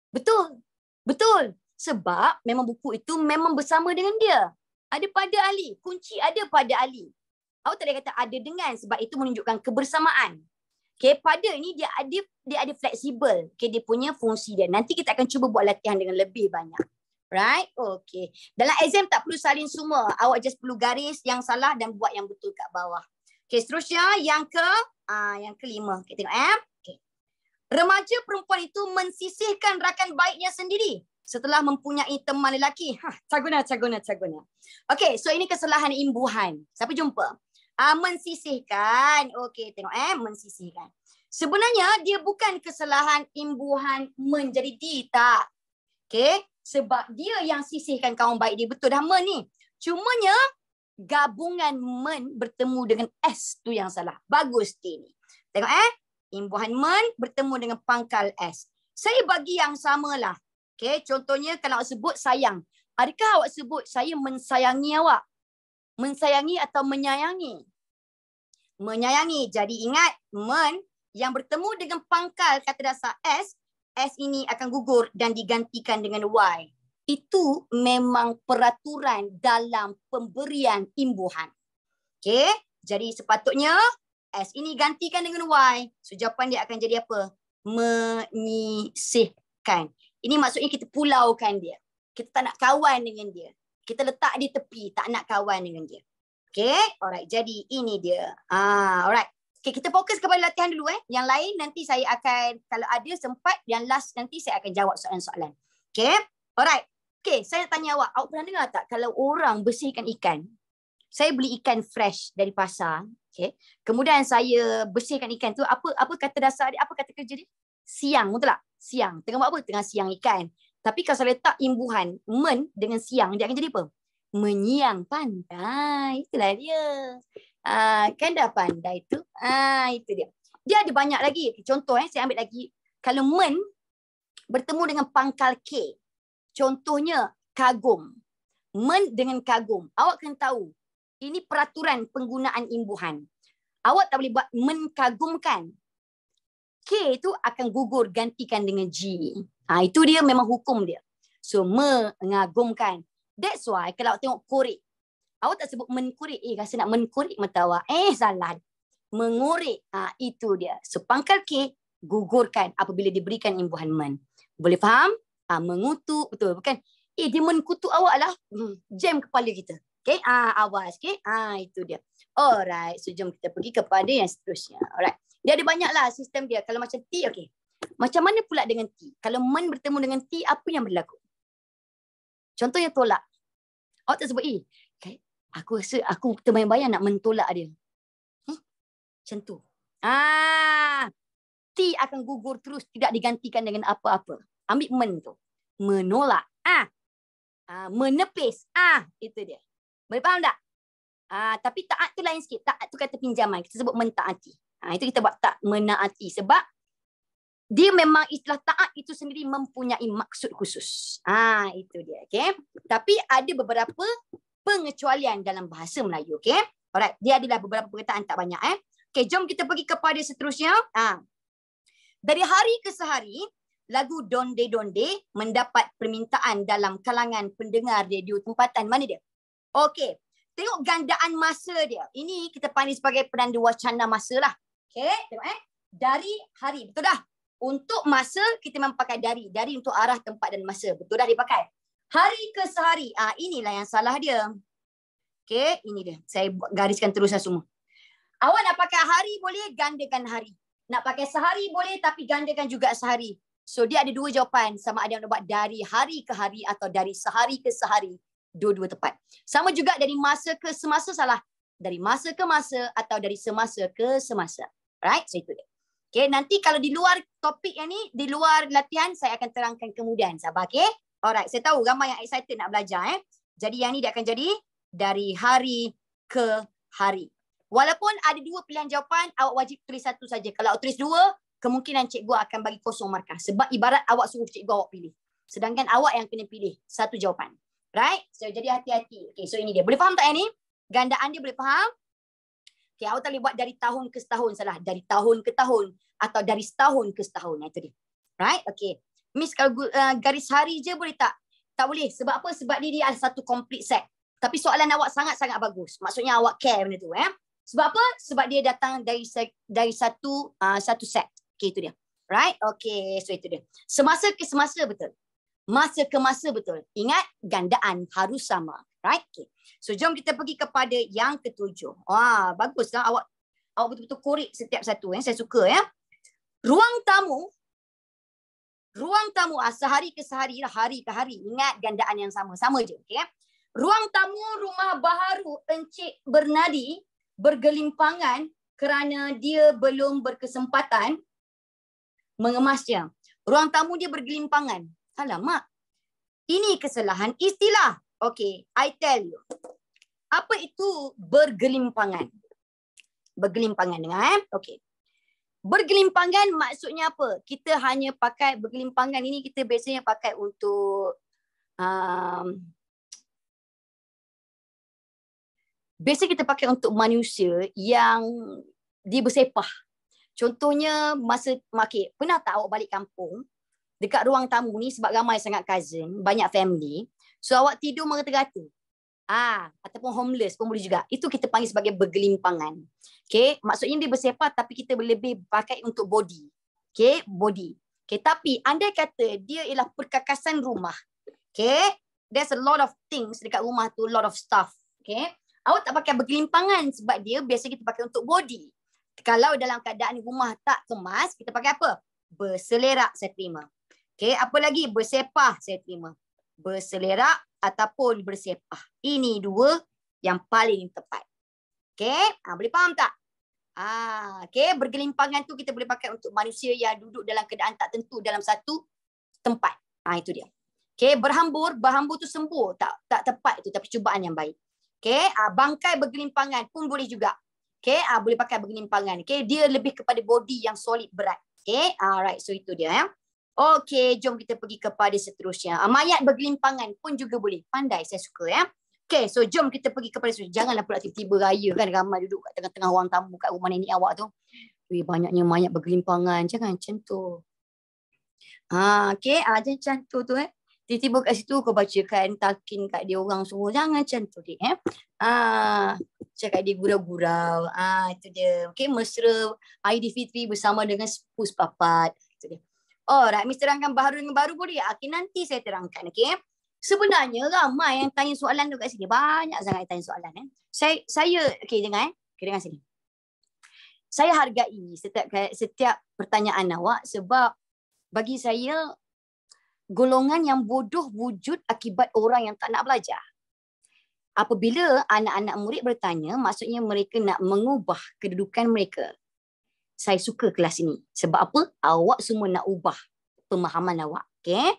Betul. Betul. Sebab memang buku itu memang bersama dengan dia. Ada pada Ali. Kunci ada pada Ali. Awak tak boleh kata ada dengan sebab itu menunjukkan kebersamaan. Okay, pada ni dia ada fleksibel. Okay, dia punya fungsi dia. Nanti kita akan cuba buat latihan dengan lebih banyak. Right? Okay. Dalam exam tak perlu salin semua. Awak just perlu garis yang salah dan buat yang betul kat bawah. Okay, seterusnya yang kelima. Okay, tengok Okay. Remaja perempuan itu mensisihkan rakan baiknya sendiri setelah mempunyai teman lelaki. Caguna. Okay, so ini kesalahan imbuhan. Siapa jumpa? Mensisihkan. Okay, tengok mensisihkan. Sebenarnya dia bukan kesalahan imbuhan menjadi di, tak. Okay, sebab dia yang sisihkan kawan baik dia. Betul dah men ni. Cumanya gabungan men bertemu dengan S tu yang salah. Bagus T ni. Tengok imbuhan men bertemu dengan pangkal S. Saya bagi yang samalah. Okay, contohnya kalau awak sebut sayang. Adakah awak sebut saya mensayangi awak? Mensayangi atau menyayangi? Menyayangi. Jadi ingat men yang bertemu dengan pangkal kata dasar S ini akan gugur dan digantikan dengan Y. Itu memang peraturan dalam pemberian imbuhan. Okey, jadi sepatutnya S ini gantikan dengan Y. So jawapan dia akan jadi apa? Menyisihkan. Ini maksudnya kita pulaukan dia. Kita tak nak kawan dengan dia. Kita letak di tepi, tak nak kawan dengan dia. Okay, alright. Jadi ini dia. Alright. Okay, kita fokus kepada latihan dulu. Yang lain nanti saya akan, kalau ada sempat, yang last nanti saya akan jawab soalan-soalan. Okay, alright. Okay, saya tanya awak pernah dengar tak kalau orang bersihkan ikan? Saya beli ikan fresh dari pasar. Okay. Kemudian saya bersihkan ikan tu. Apa kata dasar dia? Apa kata kerja dia? Siang, betul tak? Siang. Tengah buat apa? Tengah siang ikan. Tapi kalau saya letak imbuhan men dengan siang, dia akan jadi apa? Menyiang pandai. Itulah dia. Kan dah pandai tu. Itu dia. Dia ada banyak lagi. Contoh saya ambil lagi. Kalau men bertemu dengan pangkal K. Contohnya kagum. Men dengan kagum. Awak kena tahu. Ini peraturan penggunaan imbuhan. Awak tak boleh buat mengagumkan. K itu akan gugur gantikan dengan G. Itu dia memang hukum dia. So mengagumkan. That's why kalau awak tengok korek. Awak tak sebut menkorek. Rasa nak menkorek mata awak. Salah. Mengorek. Itu dia. So pangkal K gugurkan apabila diberikan imbuhan men. Boleh faham? Mengutuk. Betul bukan? Dia menkutuk awak lah. Jam kepala kita. Okay, awas. Okay, itu dia. Alright, so jom kita pergi kepada yang seterusnya. Alright. Dia ada banyak lah sistem dia. Kalau macam T, okay. Macam mana pula dengan T? Kalau men bertemu dengan T, apa yang berlaku? Contohnya tolak. Awak tak sebut, okay. Aku rasa aku terbayang-bayang nak mentolak dia. Macam tu. T akan gugur terus, tidak digantikan dengan apa-apa. Ambil men tu. Menolak. Menepis. Itu dia. Boleh faham tak? Tapi taat tu lain sikit. Taat tu kata pinjaman. Kita sebut mentaati. Itu kita buat tak menaati. Sebab dia memang istilah taat itu sendiri mempunyai maksud khusus. Itu dia. Okay? Tapi ada beberapa pengecualian dalam bahasa Melayu. Okay? Alright. Dia adalah beberapa perkataan tak banyak. Okay, jom kita pergi kepada seterusnya. Dari hari ke sehari, lagu Donde Donde mendapat permintaan dalam kalangan pendengar radio tempatan. Mana dia? Okey. Tengok gandaan masa dia. Ini kita panggil sebagai penanda wacana masa lah. Okey. Tengok Dari hari. Betul dah. Untuk masa kita memang pakai dari. Dari untuk arah, tempat dan masa. Betul dah dipakai. Hari ke sehari. Inilah yang salah dia. Okey. Ini dia. Saya gariskan terusan semua. Awak nak pakai hari boleh, gandakan hari. Nak pakai sehari boleh, tapi gandakan juga sehari. So dia ada dua jawapan. Sama ada yang nak buat dari hari ke hari atau dari sehari ke sehari. Dua-dua tepat. Sama juga dari masa ke semasa salah. Dari masa ke masa atau dari semasa ke semasa. Right? So itu dia. Okay, nanti kalau di luar topik yang ni, di luar latihan, saya akan terangkan kemudian. Sabar, okay? Alright, saya tahu ramai yang excited nak belajar. Jadi yang ni dia akan jadi dari hari ke hari. Walaupun ada dua pilihan jawapan, awak wajib tulis satu saja. Kalau awak tulis dua, kemungkinan cikgu akan bagi kosong markah. Sebab ibarat awak suruh cikgu awak pilih. Sedangkan awak yang kena pilih satu jawapan. Right? So, jadi hati-hati. Okay, so ini dia. Boleh faham tak yang ni? Gandaan dia boleh faham? Okay, awak tak boleh buat dari tahun ke setahun. Salah. Dari tahun ke tahun. Atau dari setahun ke setahun. Itu dia. Right? Okay. Miss, kalau garis hari je boleh tak? Tak boleh. Sebab apa? Sebab dia ada satu complete set. Tapi soalan awak sangat-sangat bagus. Maksudnya awak care benda tu. Sebab apa? Sebab dia datang dari satu set. Okay, itu dia. Right? Okay, so itu dia. Semasa ke semasa betul. Masa ke masa betul. Ingat, gandaan harus sama. Right? Okay. So, jom kita pergi kepada yang ketujuh. Wah, baguslah awak betul-betul korek setiap satu. Saya suka. Ruang tamu, sehari ke sehari, hari ke hari. Ingat gandaan yang sama. Sama je. Okay? Ruang tamu rumah baharu Encik Bernadi bergelimpangan kerana dia belum berkesempatan mengemasnya. Ruang tamu dia bergelimpangan. Alamak, ini kesalahan istilah. Okay, I tell you. Apa itu bergelimpangan? Bergelimpangan dengar. Okay. Bergelimpangan maksudnya apa? Kita hanya pakai bergelimpangan ini kita biasanya pakai untuk biasa kita pakai untuk manusia yang dia bersepah. Contohnya masa, okay, pernah tak awak balik kampung, dekat ruang tamu ni sebab ramai sangat cousin, banyak family, so awak tidur merata-rata. Ataupun homeless pun boleh juga. Itu kita panggil sebagai bergelimpangan. Okay, maksudnya dia bersepah tapi kita lebih pakai untuk body. Okay, body. Okay, tapi andai kata dia ialah perkakasan rumah. Okay, there's a lot of things dekat rumah tu, lot of stuff. Okay, awak tak pakai bergelimpangan sebab dia biasa kita pakai untuk body. Kalau dalam keadaan rumah tak kemas, kita pakai apa? Berselerak, saya terima. Okay, apa lagi? Bersepah, saya terima. Berselerak ataupun bersepah. Ini dua yang paling tepat. Okay, boleh faham tak? Okay, bergelimpangan tu kita boleh pakai untuk manusia yang duduk dalam keadaan tak tentu dalam satu tempat. Itu dia. Okay, berhambur tu sembur. Tak tepat itu, tapi cubaan yang baik. Okay, bangkai bergelimpangan pun boleh juga. Okay, boleh pakai bergelimpangan. Okay, dia lebih kepada body yang solid berat. Okay, alright, so itu dia. Okay, jom kita pergi kepada seterusnya. Mayat bergelimpangan pun juga boleh. Pandai, saya suka ya. Okay, so jom kita pergi kepada seterusnya. Janganlah pula tiba-tiba raya kan, ramai duduk kat tengah-tengah ruang tamu kat rumah nenek awak tu. Banyaknya mayat bergelimpangan. Jangan macam tu. Okay, jangan macam tu Tiba-tiba kat situ kau bacakan talqin kat dia orang semua. Jangan macam tu cakap dia gurau-gurau. Itu dia. Okay, mesra Aidilfitri bersama dengan sepupu sepapat. Itu dia. Alright, Mr. terangkan baharu dengan baru boleh? Okay, nanti saya terangkan. Okay. Sebenarnya ramai yang tanya soalan tu kat sini. Banyak sangat yang tanya soalan. Saya okay, dengar. Okay, dengar sini. Saya hargai setiap pertanyaan awak sebab bagi saya golongan yang bodoh wujud akibat orang yang tak nak belajar. Apabila anak-anak murid bertanya, maksudnya mereka nak mengubah kedudukan mereka. Saya suka kelas ini. Sebab apa? Awak semua nak ubah pemahaman awak. Okay?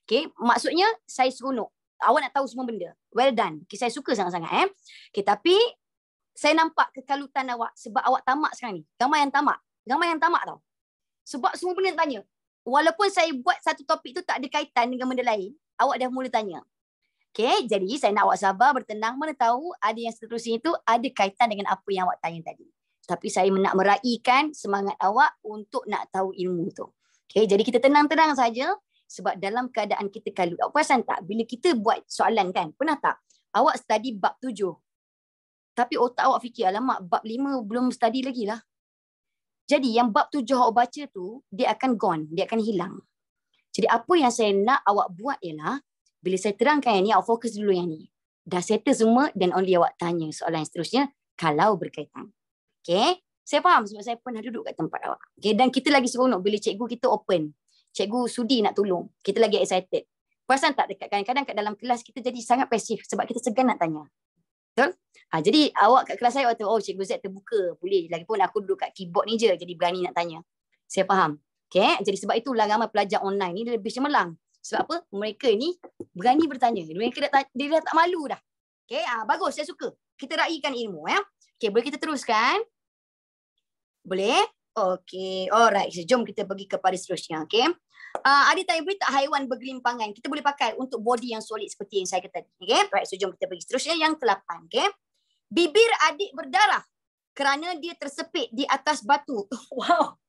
Okay? Maksudnya saya seronok. Awak nak tahu semua benda. Well done. Okay, saya suka sangat-sangat. Okay, tapi saya nampak kekalutan awak sebab awak tamak sekarang ni. Ramai yang tamak. Ramai yang tamak tau. Sebab semua benda tanya. Walaupun saya buat satu topik tu tak ada kaitan dengan benda lain, awak dah mula tanya. Okay, jadi saya nak awak sabar, bertenang, mana tahu ada yang seterusnya itu ada kaitan dengan apa yang awak tanya tadi. Tapi saya nak meraihkan semangat awak untuk nak tahu ilmu tu. Okay, jadi kita tenang-tenang saja sebab dalam keadaan kita kalut. Awak perasan tak? Bila kita buat soalan kan, pernah tak? Awak study bab 7. Tapi otak awak fikir, alamak bab 5 belum study lagi lah. Jadi yang bab 7 awak baca tu, dia akan gone, dia akan hilang. Jadi apa yang saya nak awak buat ialah, bila saya terangkan yang ni, awak fokus dulu yang ni. Dah settle semua dan only awak tanya soalan yang seterusnya kalau berkaitan. Okay? Saya faham sebab saya pernah duduk kat tempat awak. Okay? Dan kita lagi seronok bila cikgu kita open. Cikgu sudi nak tolong. Kita lagi excited. Perasan tak dekat kadang-kadang kat dalam kelas kita jadi sangat pasif sebab kita segan nak tanya. Betul? Jadi awak kat kelas saya waktu Cikgu Z terbuka. Boleh. Lagipun aku duduk kat keyboard ni je. Jadi berani nak tanya. Saya faham. Okay? Jadi sebab itulah ramai pelajar online ni dia lebih cemerlang. Sebab apa? Mereka ni berani bertanya. Mereka dia dah tak malu dah. Okay? Bagus. Saya suka. Kita raikan ilmu. Ya? Okay, boleh kita teruskan? Boleh? Okay. Alright. Jom kita pergi kepada seterusnya. Okay? Ada tanya boleh tak haiwan bergelimpangan? Kita boleh pakai untuk body yang solid seperti yang saya kata tadi. Okay? Right. So jom kita pergi seterusnya yang ke-8. Okay? Bibir adik berdarah kerana dia tersepit di atas batu. Wow.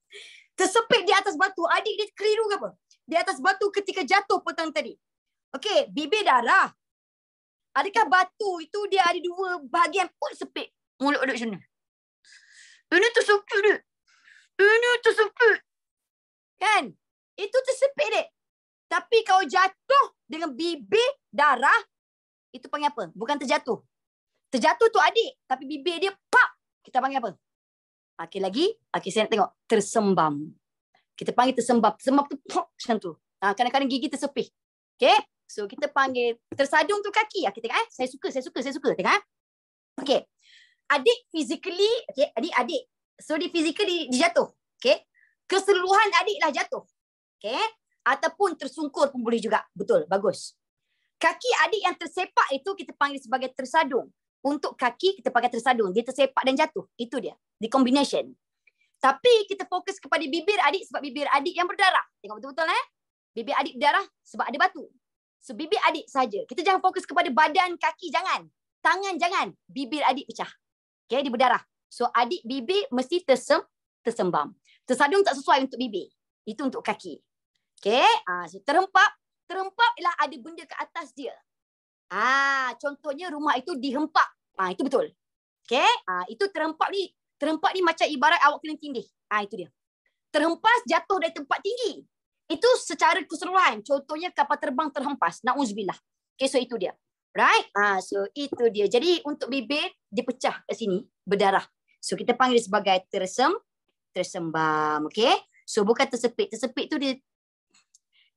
Tersepit di atas batu. Adik dia keliru ke apa? Di atas batu ketika jatuh petang tadi. Okey, bibir darah. Adakah batu itu dia ada dua bahagian pun sepit? Mulut duduk macam ni. Ini tersepit dia. Ini tersepit. Kan? Itu tersepit dia. Tapi kalau jatuh dengan bibir darah, itu panggil apa? Bukan terjatuh. Terjatuh tu adik, tapi bibir dia pak. Kita panggil apa? Okey lagi. Okey, saya nak tengok. Tersembam. Kita panggil tersembam. Tersembam tu pok macam tu. Kadang-kadang gigi tersepih. Okey. So kita panggil tersadung tu kaki. Kita tengok Saya suka. Tengok Okey. Adik physically, okey, adik. So dia physically dia jatuh. Okey. Keseluruhan adiklah jatuh. Okey. Ataupun tersungkur pun boleh juga. Betul, bagus. Kaki adik yang tersepak itu kita panggil sebagai tersadung. Untuk kaki kita pakai tersadung. Dia tersepak dan jatuh. Itu dia. Di combination. Tapi kita fokus kepada bibir adik sebab bibir adik yang berdarah. Tengok betul-betul Bibir adik berdarah sebab ada batu. So bibir adik saja. Kita jangan fokus kepada badan, kaki, jangan. Tangan jangan. Bibir adik pecah. Okay, dia berdarah. So adik bibir mesti tersembam. Tersadung tak sesuai untuk bibir. Itu untuk kaki. Okay. So terhempap ialah ada benda ke atas dia. Contohnya rumah itu dihempap. Itu betul. Okay. Itu terhempap ni. Terhempap ni macam ibarat awak kena tindih. Itu dia. Terhempas jatuh dari tempat tinggi. Itu secara keseluruhan. Contohnya kapal terbang terhempas. Na'uzubillah. Okay, so itu dia. Right? So itu dia. Jadi untuk bibir, dia pecah kat sini. Berdarah. So kita panggil sebagai tersembam. Okay? So bukan tersepit. Tersepit tu dia,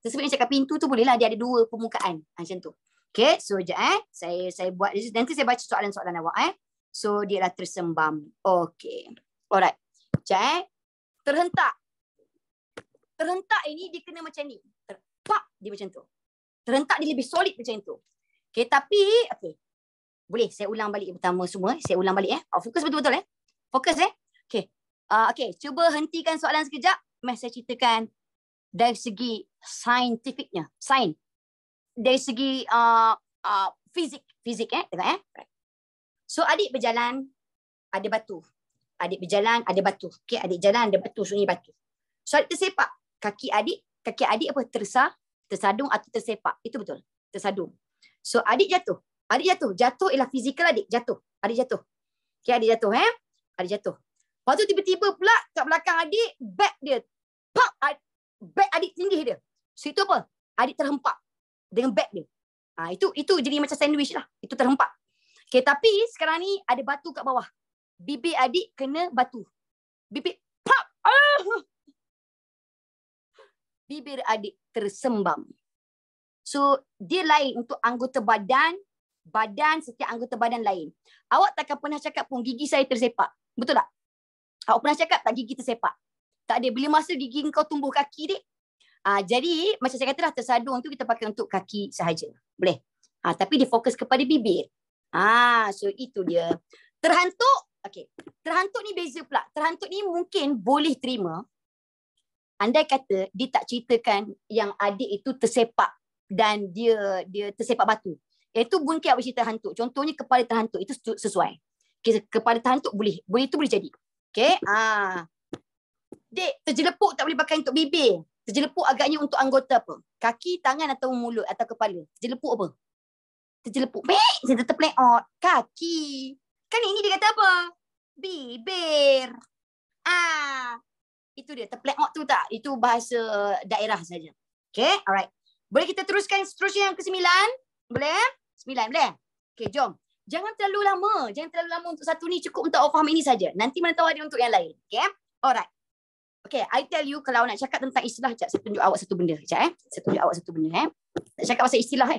tersepit ni cakap pintu tu boleh lah. Dia ada dua permukaan. Macam tu. Okay? So sekejap saya buat. Nanti saya baca soalan-soalan awak. So dia dah tersembam. Okay. Alright. Sekejap terhentak. Terhentak ini dia kena macam ni. Terpak dia macam tu. Terhentak dia lebih solid macam tu. Okay, tapi okay. Boleh saya ulang balik pertama semua. Saya ulang balik Fokus betul-betul Fokus Okay. Okay, cuba hentikan soalan sekejap. Mari saya ceritakan dari segi saintifiknya. Sains. Dari segi fizik tengok So adik berjalan ada batu. Adik berjalan ada batu. Okay, adik jalan ada batu, sunyi batu. So adik tersepak. Kaki adik apa? Tersadung atau tersepak. Itu betul. Tersadung. So adik jatuh. Jatuh ialah fizikal adik. Adik jatuh. Okay, adik jatuh. Adik jatuh. Lepas tu tiba-tiba pula kat belakang adik, beg dia. Pak! Beg adik tindih dia. So itu apa? Adik terhempak dengan beg dia. Itu jadi macam sandwich lah. Itu terhempak. Okay, tapi sekarang ni ada batu kat bawah. Bibir adik kena batu. Bibir, pak! Bibir adik tersembam. So, dia lain untuk anggota badan. Setiap anggota badan lain. Awak takkan pernah cakap pun gigi saya tersepak. Betul tak? Awak pernah cakap tak gigi tersepak? Tak ada. Bila masa gigi kau tumbuh kaki, dek. Jadi, macam saya katalah, tersadung tu kita pakai untuk kaki sahaja. Boleh. Tapi dia fokus kepada bibir. So itu dia. Terhantuk. Okay. Terhantuk ni beza pula. Terhantuk ni mungkin boleh terima. Andai kata dia tak ceritakan yang adik itu tersepak dan dia tersepak batu. Itu mungkin awak cerita hantuk. Contohnya kepala terhantuk itu sesuai. Okay, kepala terhantuk boleh. Itu boleh jadi. Okay. Dek, terjelepuk tak boleh pakai untuk bibir. Terjelepuk agaknya untuk anggota apa? Kaki, tangan atau mulut atau kepala. Terjelepuk apa? Terjelepuk. Saya terplay out. Kaki. Kan ini dia kata apa? Bibir. Itu dia. Terplay out tu tak? Itu bahasa daerah saja. Okay. Alright. Boleh kita teruskan seterusnya yang ke-9? Boleh? 9 boleh? Okay, jom. Jangan terlalu lama. Untuk satu ni, cukup untuk awak faham ini saja. Nanti mana tahu ada untuk yang lain. Okay. Alright. Okay, I tell you kalau nak cakap tentang istilah, sekejap saya tunjuk awak satu benda. Sekejap Saya tunjuk awak satu benda. Nak cakap pasal istilah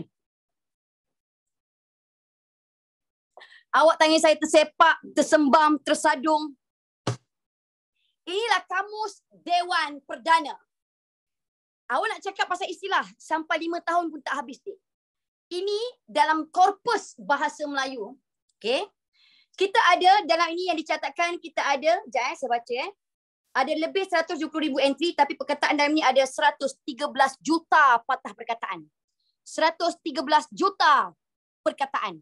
Awak tanya saya tersepak, tersembam, tersadung. Inilah kamus Dewan Perdana. Awak nak cakap pasal istilah sampai 5 tahun pun tak habis, dek. Ini dalam korpus bahasa Melayu. Okay. Kita ada dalam ini yang dicatatkan, kita ada, sekejap saya baca ada lebih 170,000 entry, tapi perkataan dalam ini ada 113 juta patah perkataan. 113 juta perkataan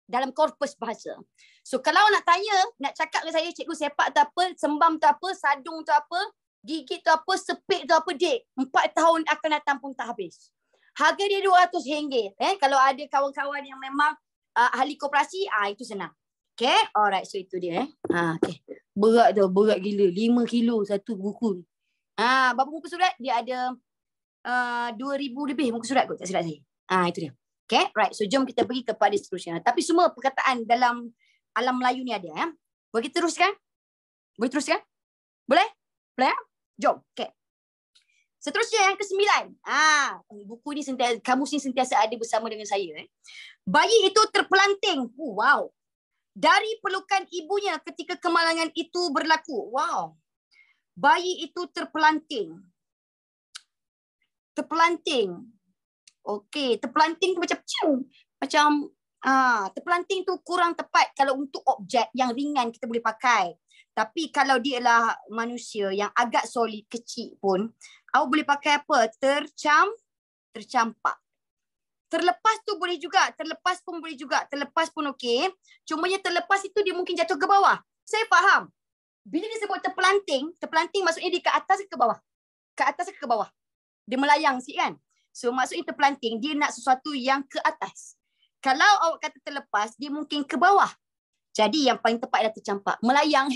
dalam korpus bahasa. So kalau nak tanya, nak cakap dengan saya, cikgu sepak tu apa, sembam tu apa, sadung tu apa, gigit tu apa, sepit tu apa, dek. 4 tahun akan datang pun tak habis. Harga dia RM200. Kalau ada kawan-kawan yang memang ahli koperasi, itu senang. Okay, alright, so itu dia. Okay. Berat berat gila. 5 kilo satu buku. Berapa muka surat? Dia ada 2,000 lebih muka surat kot, tak silap saya. Itu dia. Okay, right. So jom kita pergi kepada seterusnya. Tapi semua perkataan dalam alam Melayu ni ada. Boleh kita teruskan? Boleh teruskan? Boleh? Boleh? Jom. Okay. Seterusnya yang ke-9. Buku ni sentiasa, kamus ni sentiasa ada bersama dengan saya. Bayi itu terpelanting. Wow. Dari pelukan ibunya ketika kemalangan itu berlaku. Wow. Bayi itu terpelanting. Terpelanting. Okey, terpelanting tu macam terpelanting tu kurang tepat kalau untuk objek yang ringan kita boleh pakai. Tapi kalau dia lah manusia yang agak solid kecil pun, awak boleh pakai apa? Tercampak. Terlepas tu boleh juga. Terlepas pun boleh juga. Terlepas pun okey. Cumanya terlepas itu dia mungkin jatuh ke bawah. Saya faham. Bila disebut terpelanting maksudnya dia ke atas ke bawah? Ke atas ke bawah? Dia melayang sikit kan? So maksudnya terpelanting, dia nak sesuatu yang ke atas. Kalau awak kata terlepas, dia mungkin ke bawah. Jadi yang paling tepat adalah tercampak. Melayang.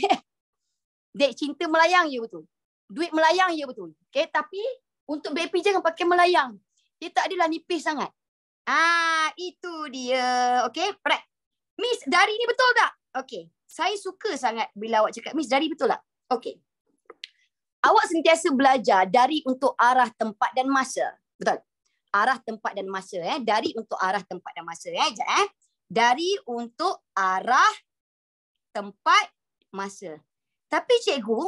Dek, cinta melayang je betul. Duit melayang je betul. Okay, tapi untuk BP jangan pakai melayang. Dia tak adalah nipis sangat. Itu dia. Okay, right. Miss, dari ni betul tak? Okay. Saya suka sangat bila awak cakap, Miss, dari betul tak? Okay. Awak sentiasa belajar dari untuk arah, tempat dan masa. Betul? Arah, tempat dan masa. Dari untuk arah, tempat dan masa. Dari untuk arah, tempat, masa. Tapi cikgu,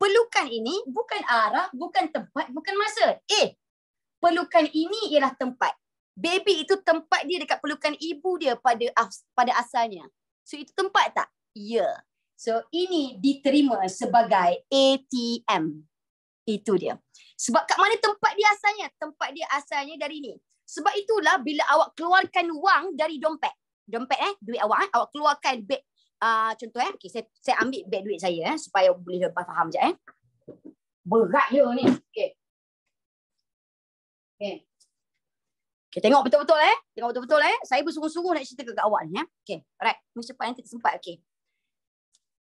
perlukan ini bukan arah, bukan tempat, bukan masa. Perlukan ini ialah tempat. Baby itu tempat dia dekat pelukan ibu dia pada asalnya. So itu tempat tak? Ya. So ini diterima sebagai ATM. Itu dia. Sebab kat mana tempat dia asalnya? Tempat dia asalnya dari ni. Sebab itulah bila awak keluarkan wang dari dompet. Dompet duit awak awak keluarkan beg. Contoh okay, saya ambil beg duit saya supaya boleh lepas faham sekejap Berat je ni. Okey. Okey. Okay, tengok betul-betul Tengok betul-betul Saya bersungguh-sungguh nak cerita ke awak ni Okey, alright. Mesti cepat nanti sempat. Okey.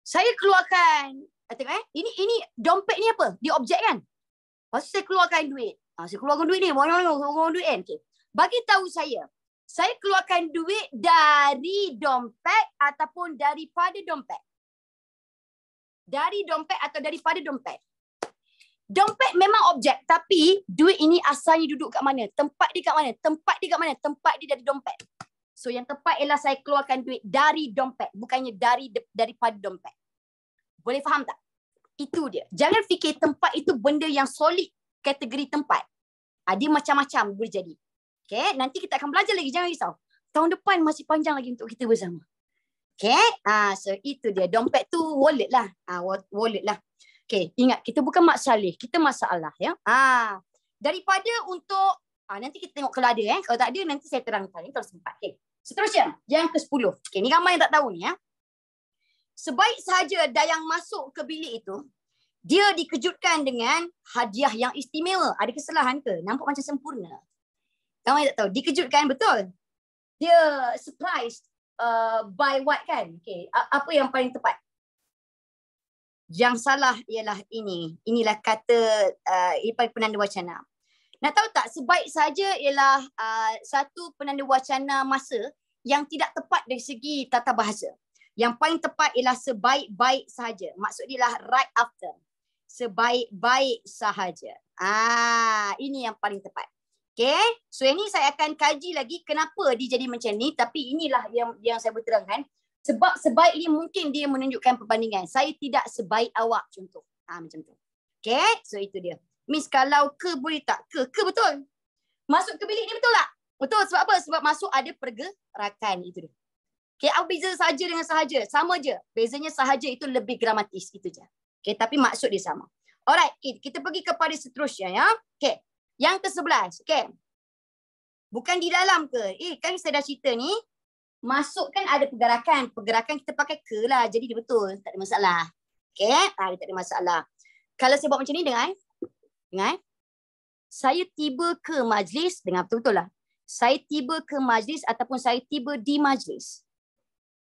Saya keluarkan tengok ini dompet ni apa? Dia objek kan? Lepas tu saya keluarkan duit. Saya keluarkan duit ni, keluarkan duit kan. Okey. Bagi tahu saya keluarkan duit dari dompet ataupun daripada dompet. Dari dompet atau daripada dompet. Dompet memang objek, tapi duit ini asalnya duduk kat mana? Tempat dia kat mana? Tempat dia kat mana? Tempat dia dari dompet. So yang tepat ialah saya keluarkan duit dari dompet, bukannya daripada dompet. Boleh faham tak? Itu dia. Jangan fikir tempat itu benda yang solid kategori tempat. Dia macam-macam boleh jadi. Okay, nanti kita akan belajar lagi, jangan risau. Tahun depan masih panjang lagi untuk kita bersama. Okay, so itu dia. Dompet tu wallet lah. Wallet lah. Okay, ingat kita bukan mak salih, kita masalah ya. Daripada untuk nanti kita tengok kalau ada kalau tak ada nanti saya terangkan kalau sempat. Okay. Seterusnya yang ke-10. Okay, ni ramai yang tak tahu ni Sebaik sahaja Dayang masuk ke bilik itu, dia dikejutkan dengan hadiah yang istimewa. Ada kesalahan ke? Nampak macam sempurna. Kamu tak tahu, dikejutkan betul. Dia surprised by what kan? Okay, apa yang paling tepat? Yang salah ialah ini. Inilah kata penanda wacana. Nak tahu tak, sebaik saja ialah satu penanda wacana masa yang tidak tepat dari segi tata bahasa. Yang paling tepat ialah sebaik-baik sahaja. Maksud dia lah right after. Sebaik-baik sahaja. Ini yang paling tepat. Okay. So ini saya akan kaji lagi kenapa dia jadi macam ni. Tapi inilah yang saya berterangkan. Sebab sebaik ni mungkin dia menunjukkan perbandingan. Saya tidak sebaik awak contoh. Macam tu. Okay. So itu dia. Miss kalau ke boleh tak? Ke betul. Masuk ke bilik ni betul tak? Betul. Sebab apa? Sebab masuk ada pergerakan. Itu dia. Okay. Apa beza sahaja dengan sahaja? Sama je. Bezanya sahaja itu lebih gramatis. Itu je. Okay. Tapi maksud dia sama. Alright. Kita pergi kepada seterusnya ya. Okay. Yang ke-11. Okay. Bukan di dalam ke? Kan saya dah cerita ni. Masuk kan ada pergerakan. Pergerakan kita pakai ke lah. Jadi dia betul. Tak ada masalah. Okay. Dia tak ada masalah. Kalau saya buat macam ni, dengar. Dengar. Saya tiba ke majlis. Dengar betul-betul lah. Saya tiba ke majlis ataupun saya tiba di majlis.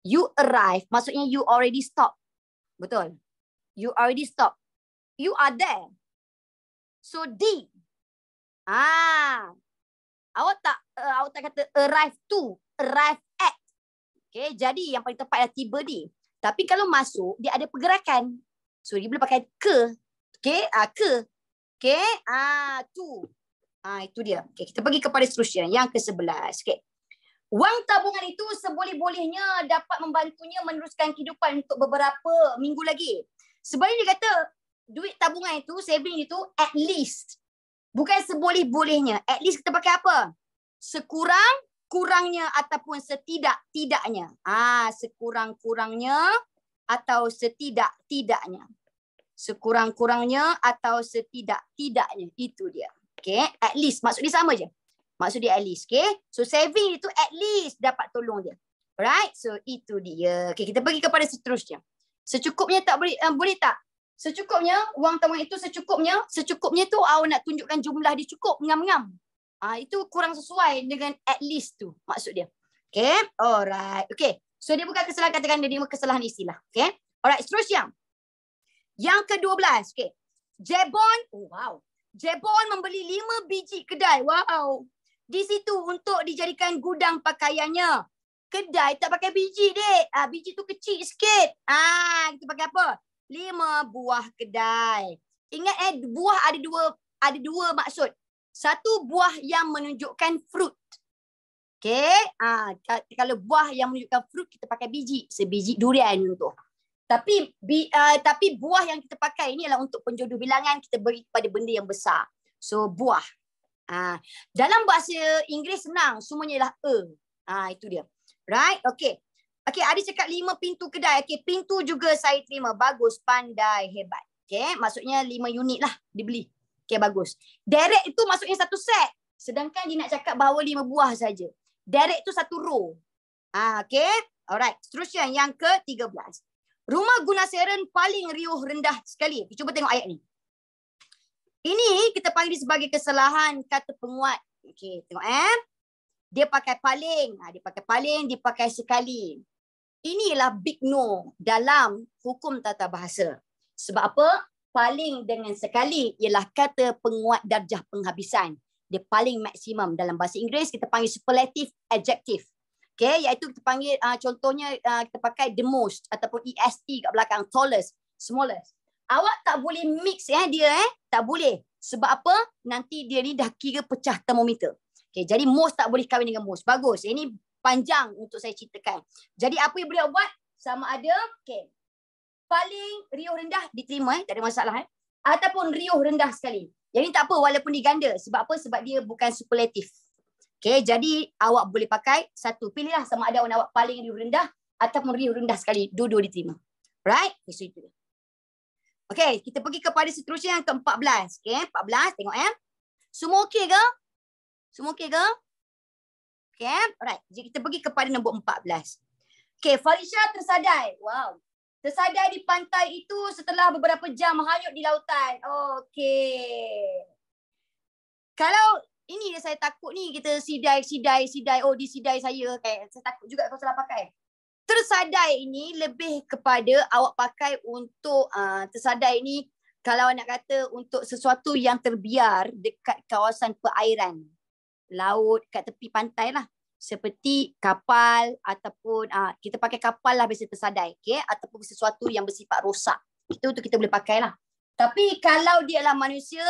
You arrive. Maksudnya you already stop. Betul. You already stop. You are there. So di. Awak tak kata arrive to. Arrive at. Okay. Jadi yang paling tepat adalah tiba di. Tapi kalau masuk, dia ada pergerakan. So dia boleh pakai ke. Okay. Ke. Okay. Tu. Itu dia. Okay. Kita pergi kepada seterusnya. Yang ke-11. Okay. Wang tabungan itu seboleh-bolehnya dapat membantunya meneruskan kehidupan untuk beberapa minggu lagi. Sebenarnya dia kata, duit tabungan itu, saving itu, at least. Bukan seboleh-bolehnya. At least kita pakai apa? Sekurang-kurangnya ataupun setidak-tidaknya. Sekurang-kurangnya atau setidak-tidaknya. Sekurang-kurangnya atau setidak-tidaknya. Itu dia. Okay. At least. Maksud dia sama je. Maksud dia at least. Okay. So saving itu at least dapat tolong dia. Alright. So itu dia. Okay. Kita pergi kepada seterusnya. Secukupnya tak boleh, boleh tak? Secukupnya, wang tabungan itu secukupnya tu awak nak tunjukkan jumlah dia cukup, ngam-ngam. Itu kurang sesuai dengan at least tu, maksud dia. Okay, alright. Okay, so dia bukan kesalahan, katakan dia kesalahan istilah. Okay, alright, seterusnya. Yang ke-12, okay. Jebon, oh wow. Jebon membeli 5 biji kedai, wow. Di situ untuk dijadikan gudang pakaiannya. Kedai tak pakai biji, dek. Biji tu kecil sikit. Kita pakai apa? 5 buah kedai. Ingat buah ada dua maksud. Satu buah yang menunjukkan fruit. Okay. Kalau buah yang menunjukkan fruit kita pakai biji. Sebiji durian contoh. Tapi buah yang kita pakai ini adalah untuk penjodoh bilangan, kita beri kepada benda yang besar. So buah. Dalam bahasa Inggeris senang, semuanya ialah itu dia. Right? Okay. Okay, ada cakap 5 pintu kedai. Okay, pintu juga saya terima. Bagus, pandai, hebat. Okay, maksudnya 5 unit lah dibeli. Okay, bagus. Direct itu maksudnya satu set. Sedangkan dia nak cakap bahawa 5 buah saja. Direct itu satu row. Okay, alright. Seterusnya yang ke-13. Rumah Gunaseren paling riuh rendah sekali. Cuba tengok ayat ni. Ini kita panggil sebagai kesalahan kata penguat. Okay, tengok Dia pakai paling. Dia pakai paling, dia pakai sekali. Inilah big no dalam hukum tata bahasa. Sebab apa? Paling dengan sekali ialah kata penguat darjah penghabisan. Dia paling maksimum. Dalam bahasa Inggeris kita panggil superlative adjective. Okay, iaitu kita panggil contohnya kita pakai the most ataupun est kat belakang, tallest, smallest. Awak tak boleh mix dia tak boleh. Sebab apa? Nanti dia ni dah kira pecah termometer. Okay, jadi most tak boleh kahwin dengan most. Bagus. Ini panjang untuk saya ceritakan. Jadi apa yang beliau buat? Sama ada, okay, paling riuh rendah diterima, tak ada masalah. Ataupun riuh rendah sekali. Jadi tak apa walaupun diganda. Sebab apa? Sebab dia bukan superlatif. Okay, jadi awak boleh pakai satu. Pilihlah sama ada awak paling riuh rendah ataupun riuh rendah sekali. Dua-dua diterima. Right? Okay, so itu dia. Okay, kita pergi kepada seterusnya yang ke-14. Okay, 14. Tengok Semua okey ke? Semua okey ke? Okay, alright. Jadi kita pergi kepada nombor 14. Okay, Falisha tersadai. Wow. Tersadai di pantai itu setelah beberapa jam hanyut di lautan. Okay. Kalau ini saya takut ni kita sidai. Oh, disidai saya. Okay. Saya takut juga kalau salah pakai. Tersadai ini lebih kepada awak pakai untuk tersadai ini kalau nak kata untuk sesuatu yang terbiar dekat kawasan perairan. Laut, kat tepi pantai lah. Seperti kapal ataupun kita pakai kapal lah biasa tersadai. Okay? Ataupun sesuatu yang bersifat rosak. Itu tu kita boleh pakai lah. Tapi kalau dia adalah manusia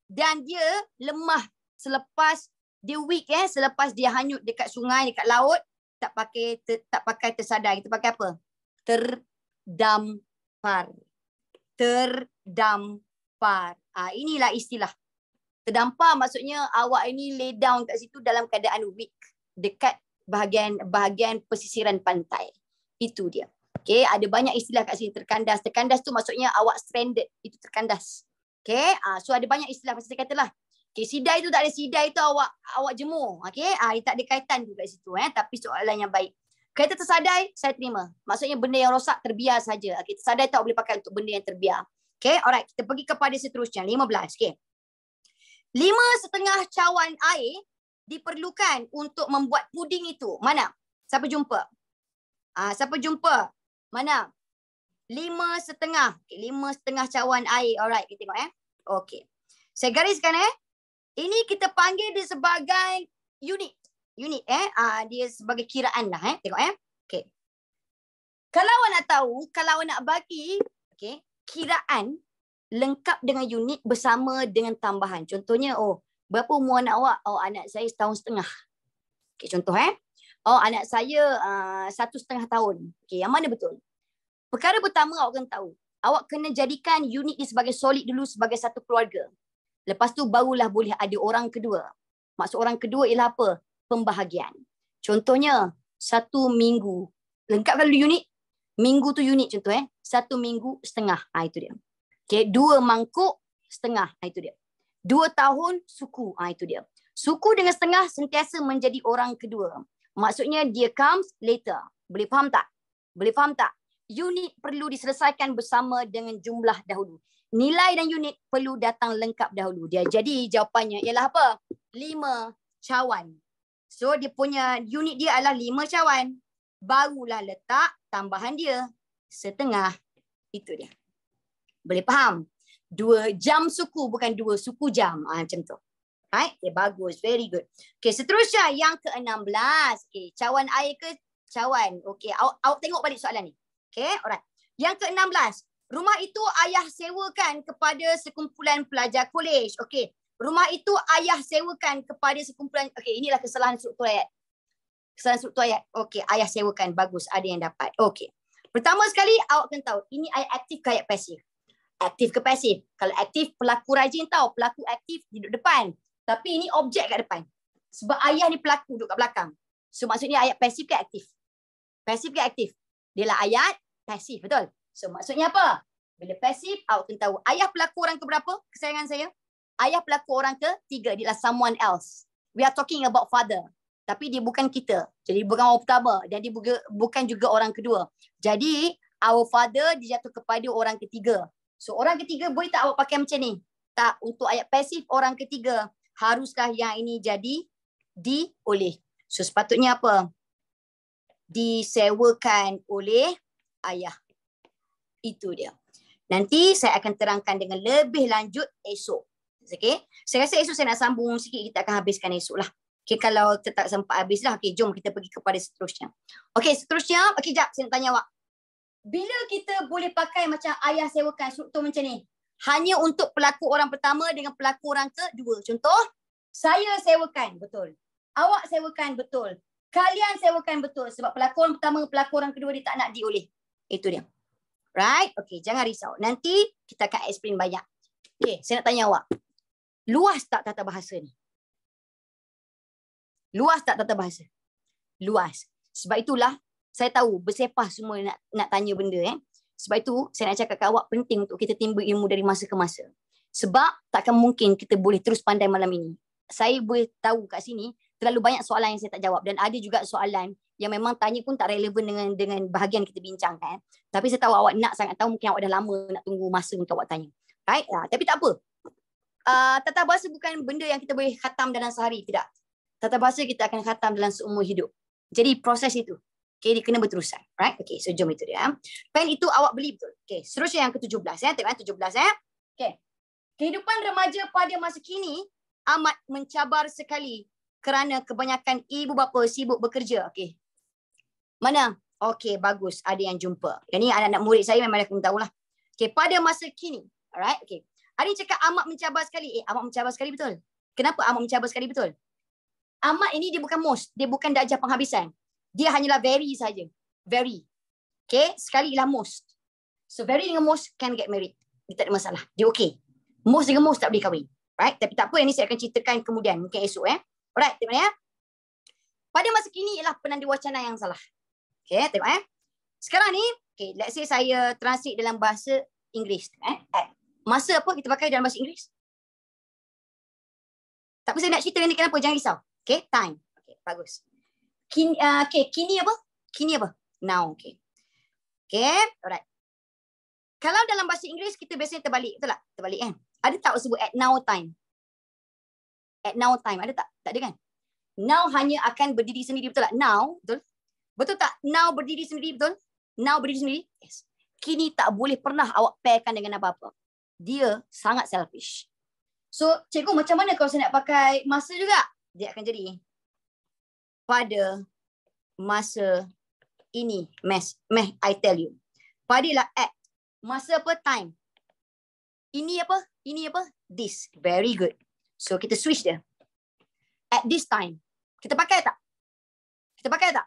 dan dia lemah selepas dia weak selepas dia hanyut dekat sungai, dekat laut, tak pakai tersadai. Kita pakai apa? Terdampar. Terdampar. Inilah istilah. Terdampar maksudnya awak ini lay down kat situ dalam keadaan weak. Dekat bahagian pesisiran pantai. Itu dia. Okay, ada banyak istilah kat sini. Terkandas. Terkandas tu maksudnya awak stranded. Itu terkandas. Okay, so ada banyak istilah. Macam saya katalah. Okay, sidai tu tak ada sidai tu awak jemur. Okay, tak ada kaitan juga kat situ. Tapi soalan yang baik. Kata tersadai, saya terima. Maksudnya benda yang rosak terbiar saja. Okay, tersadai tak boleh pakai untuk benda yang terbiar. Okay, alright. Kita pergi kepada seterusnya. 15. Okay. 5,5 cawan air diperlukan untuk membuat puding itu. Mana? Siapa jumpa? Siapa jumpa? Mana? 5,5. Okay, 5,5 cawan air. Alright, kita tengok Okay. Saya gariskan ini kita panggil dia sebagai unit. Unit dia sebagai kiraan lah Tengok Okay. Kalau awak nak tahu, kalau awak nak bagi kiraan lengkap dengan unit bersama dengan tambahan. Contohnya, berapa umur anak awak? Anak saya 1.5 tahun. Okay, contoh anak saya 1.5 tahun. Okay, yang mana betul? Perkara pertama awak kena tahu. Awak kena jadikan unit ni sebagai solid dulu sebagai satu keluarga. Lepas tu barulah boleh ada orang kedua. Maksud orang kedua ialah apa? Pembahagian. Contohnya 1 minggu. Lengkapkan dulu unit. Minggu tu unit contoh 1 minggu setengah. Itu dia. Okay, 2 mangkuk setengah. Itu dia. 2 tahun suku. Itu dia. Suku dengan setengah sentiasa menjadi orang kedua. Maksudnya dia comes later. Boleh faham tak? Boleh faham tak? unit perlu diselesaikan bersama dengan jumlah dahulu. Nilai dan unit perlu datang lengkap dahulu. Jadi jawapannya ialah apa? 5 cawan. So dia punya unit dia adalah 5 cawan. Barulah letak tambahan dia setengah. Itu dia. Boleh faham? 2 jam suku bukan 2 suku jam. Macam tu. Right? Okay, bagus. Very good. Okay, seterusnya yang ke-16. Okay, cawan air ke cawan? Okay, awak tengok balik soalan ni. Okay, alright. Yang ke-16. Rumah itu ayah sewakan kepada sekumpulan pelajar kolej. Okay. Rumah itu ayah sewakan kepada sekumpulan. Okay, inilah kesalahan struktur ayat. Kesalahan struktur ayat. Okay, ayah sewakan. Bagus, ada yang dapat. Okay. Pertama sekali, awak kena tahu. Ini ayat aktif ke ayat pasif? Aktif ke pasif? Kalau aktif, pelaku rajin tahu. Pelaku aktif duduk depan. Tapi ini objek kat depan. Sebab ayah ni pelaku duduk kat belakang. So maksudnya ayat pasif ke aktif? Pasif ke aktif? Dia lah ayat pasif, betul? So maksudnya apa? Bila pasif, awak kena tahu. Ayah pelaku orang ke berapa? Kesayangan saya. Ayah pelaku orang ke-3. Dia lah someone else. We are talking about father. Tapi dia bukan kita. Jadi bukan orang pertama. Dan dia bukan juga orang kedua. Jadi our father dijatuh kepada orang ketiga. So orang ketiga boleh tak awak pakai macam ni? Tak. Untuk ayat pasif orang ketiga. Haruskah yang ini jadi di oleh. So sepatutnya apa? Disewakan oleh ayah. Itu dia. Nanti saya akan terangkan dengan lebih lanjut esok. Okay. Saya rasa esok saya nak sambung sikit. Kita akan habiskan esok lah. Okay, kalau tak sempat habis lah. Okay, jom kita pergi kepada seterusnya. Okay, seterusnya. Okay, jap. Saya nak tanya awak. Bila kita boleh pakai macam ayah sewakan struktur macam ni? Hanya untuk pelaku orang pertama dengan pelaku orang kedua. Contoh, saya sewakan. Betul. Awak sewakan. Betul. Kalian sewakan. Betul. Sebab pelaku orang pertama dengan pelaku orang kedua dia tak nak dioleh. Itu dia. Right? Okay, jangan risau. Nanti kita akan explain banyak. Okay, saya nak tanya awak. Luas tak tata bahasa ni? Luas tak tata bahasa? Luas. Sebab itulah, saya tahu bersepah semua nak tanya benda. Sebab itu, saya nak cakap kat awak penting untuk kita timba ilmu dari masa ke masa. Sebab takkan mungkin kita boleh terus pandai malam ini. Saya boleh tahu kat sini, terlalu banyak soalan yang saya tak jawab. Dan ada juga soalan yang memang tanya pun tak relevan dengan bahagian kita bincangkan. Tapi saya tahu awak nak sangat tahu, mungkin awak dah lama nak tunggu masa untuk awak tanya. Right? Tapi tak apa. Tata bahasa bukan benda yang kita boleh khatam dalam sehari. Tidak. Tata bahasa kita akan khatam dalam seumur hidup. Jadi proses itu. Okay, dia kena berterusan. Right? Okay, so jom itu dia. Pen itu awak beli betul. Okay, seterusnya yang ke-17. Tengok 17. Okay. Kehidupan remaja pada masa kini amat mencabar sekali kerana kebanyakan ibu bapa sibuk bekerja. Okay. Mana? Okey, bagus. Ada yang jumpa. Yang ni anak-anak murid saya memang dah kena tahulah. Okey, pada masa kini. Alright, okey. Ada yang cakap amat mencabar sekali. Amat mencabar sekali betul. Kenapa amat mencabar sekali betul? Amat ini dia bukan most. Dia bukan darjah penghabisan. Dia hanyalah very saja. Very. Okey, sekali ialah most. So very dengan most can get married. Dia tak ada masalah. Dia okey. Most dengan most tak boleh kahwin. Right? Tapi tak apa, yang ni saya akan ceritakan kemudian. Mungkin esok. Alright, tengok ya. Pada masa kini ialah penanda wacana yang salah. Okay, tengok Sekarang ni, okay, let's say saya translate dalam bahasa Inggeris. Masa apa kita pakai dalam bahasa Inggeris? Tak apa, saya nak cerita ni kenapa, jangan risau. Okay, time. Okay, bagus. Kini apa? Kini apa? Now, okay. Okay, alright. Kalau dalam bahasa Inggeris, kita biasanya terbalik. Betul tak? Terbalik kan? Ada tak sebut at now time? At now time, ada tak? Tak ada kan? Now hanya akan berdiri sendiri, betul tak? Now, betul? Betul tak? Now berdiri sendiri, betul? Now berdiri sendiri? Yes. Kini tak boleh pernah awak pairkan dengan apa-apa. Dia sangat selfish. So, cikgu macam mana kalau saya nak pakai masa juga? Dia akan jadi pada masa ini. I tell you. Padalah at. Masa apa? Time. Ini apa? Ini apa? This. Very good. So, kita switch dia. At this time. Kita pakai tak? Kita pakai tak?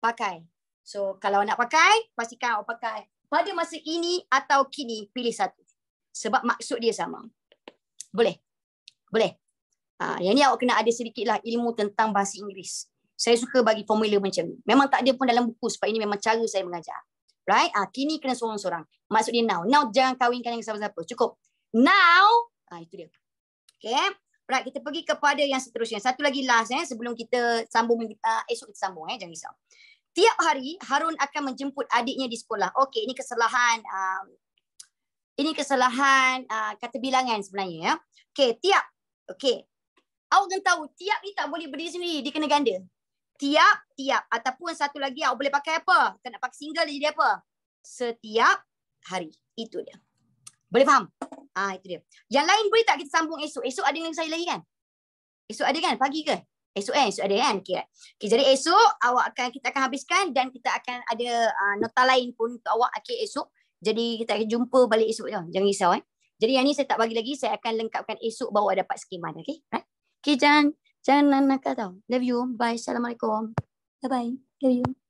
Pakai. So, kalau nak pakai, pastikan awak pakai. Pada masa ini atau kini, pilih satu. Sebab maksud dia sama. Boleh? Boleh? Yang ni awak kena ada sedikitlah ilmu tentang bahasa Inggeris. Saya suka bagi formula macam ni. Memang tak ada pun dalam buku sebab ini memang cara saya mengajar. Right? Kini kena seorang-seorang. Maksud dia now. Now jangan kahwinkan dengan siapa-siapa. Cukup. Now. Itu dia. Okay. Right, kita pergi kepada yang seterusnya. Satu lagi last sebelum kita sambung. Esok kita sambung. Jangan risau. tiap hari Harun akan menjemput adiknya di sekolah. Okey, ini kesalahan kata bilangan sebenarnya ya. Okey, tiap. Okey. Awak kena tahu tiap ni tak boleh berdiri sendiri, dia kena ganda. Tiap ataupun satu lagi awak boleh pakai apa? Tak nak pakai single dia jadi apa? Setiap hari. Itu dia. Boleh faham? Itu dia. Yang lain boleh tak kita sambung esok? Esok ada yang saya lagi kan? Esok ada kan? Pagi ke? Esok ada kan? Okay, jadi esok kita akan habiskan dan kita akan ada nota lain pun untuk awak esok. Jadi kita akan jumpa balik esok je. Jangan risau Jadi yang ni saya tak bagi lagi, saya akan lengkapkan esok baru awak dapat skema. Okey? Right? Okay, jangan nakal tau. Love you. Bye. Assalamualaikum. Bye bye. Love you.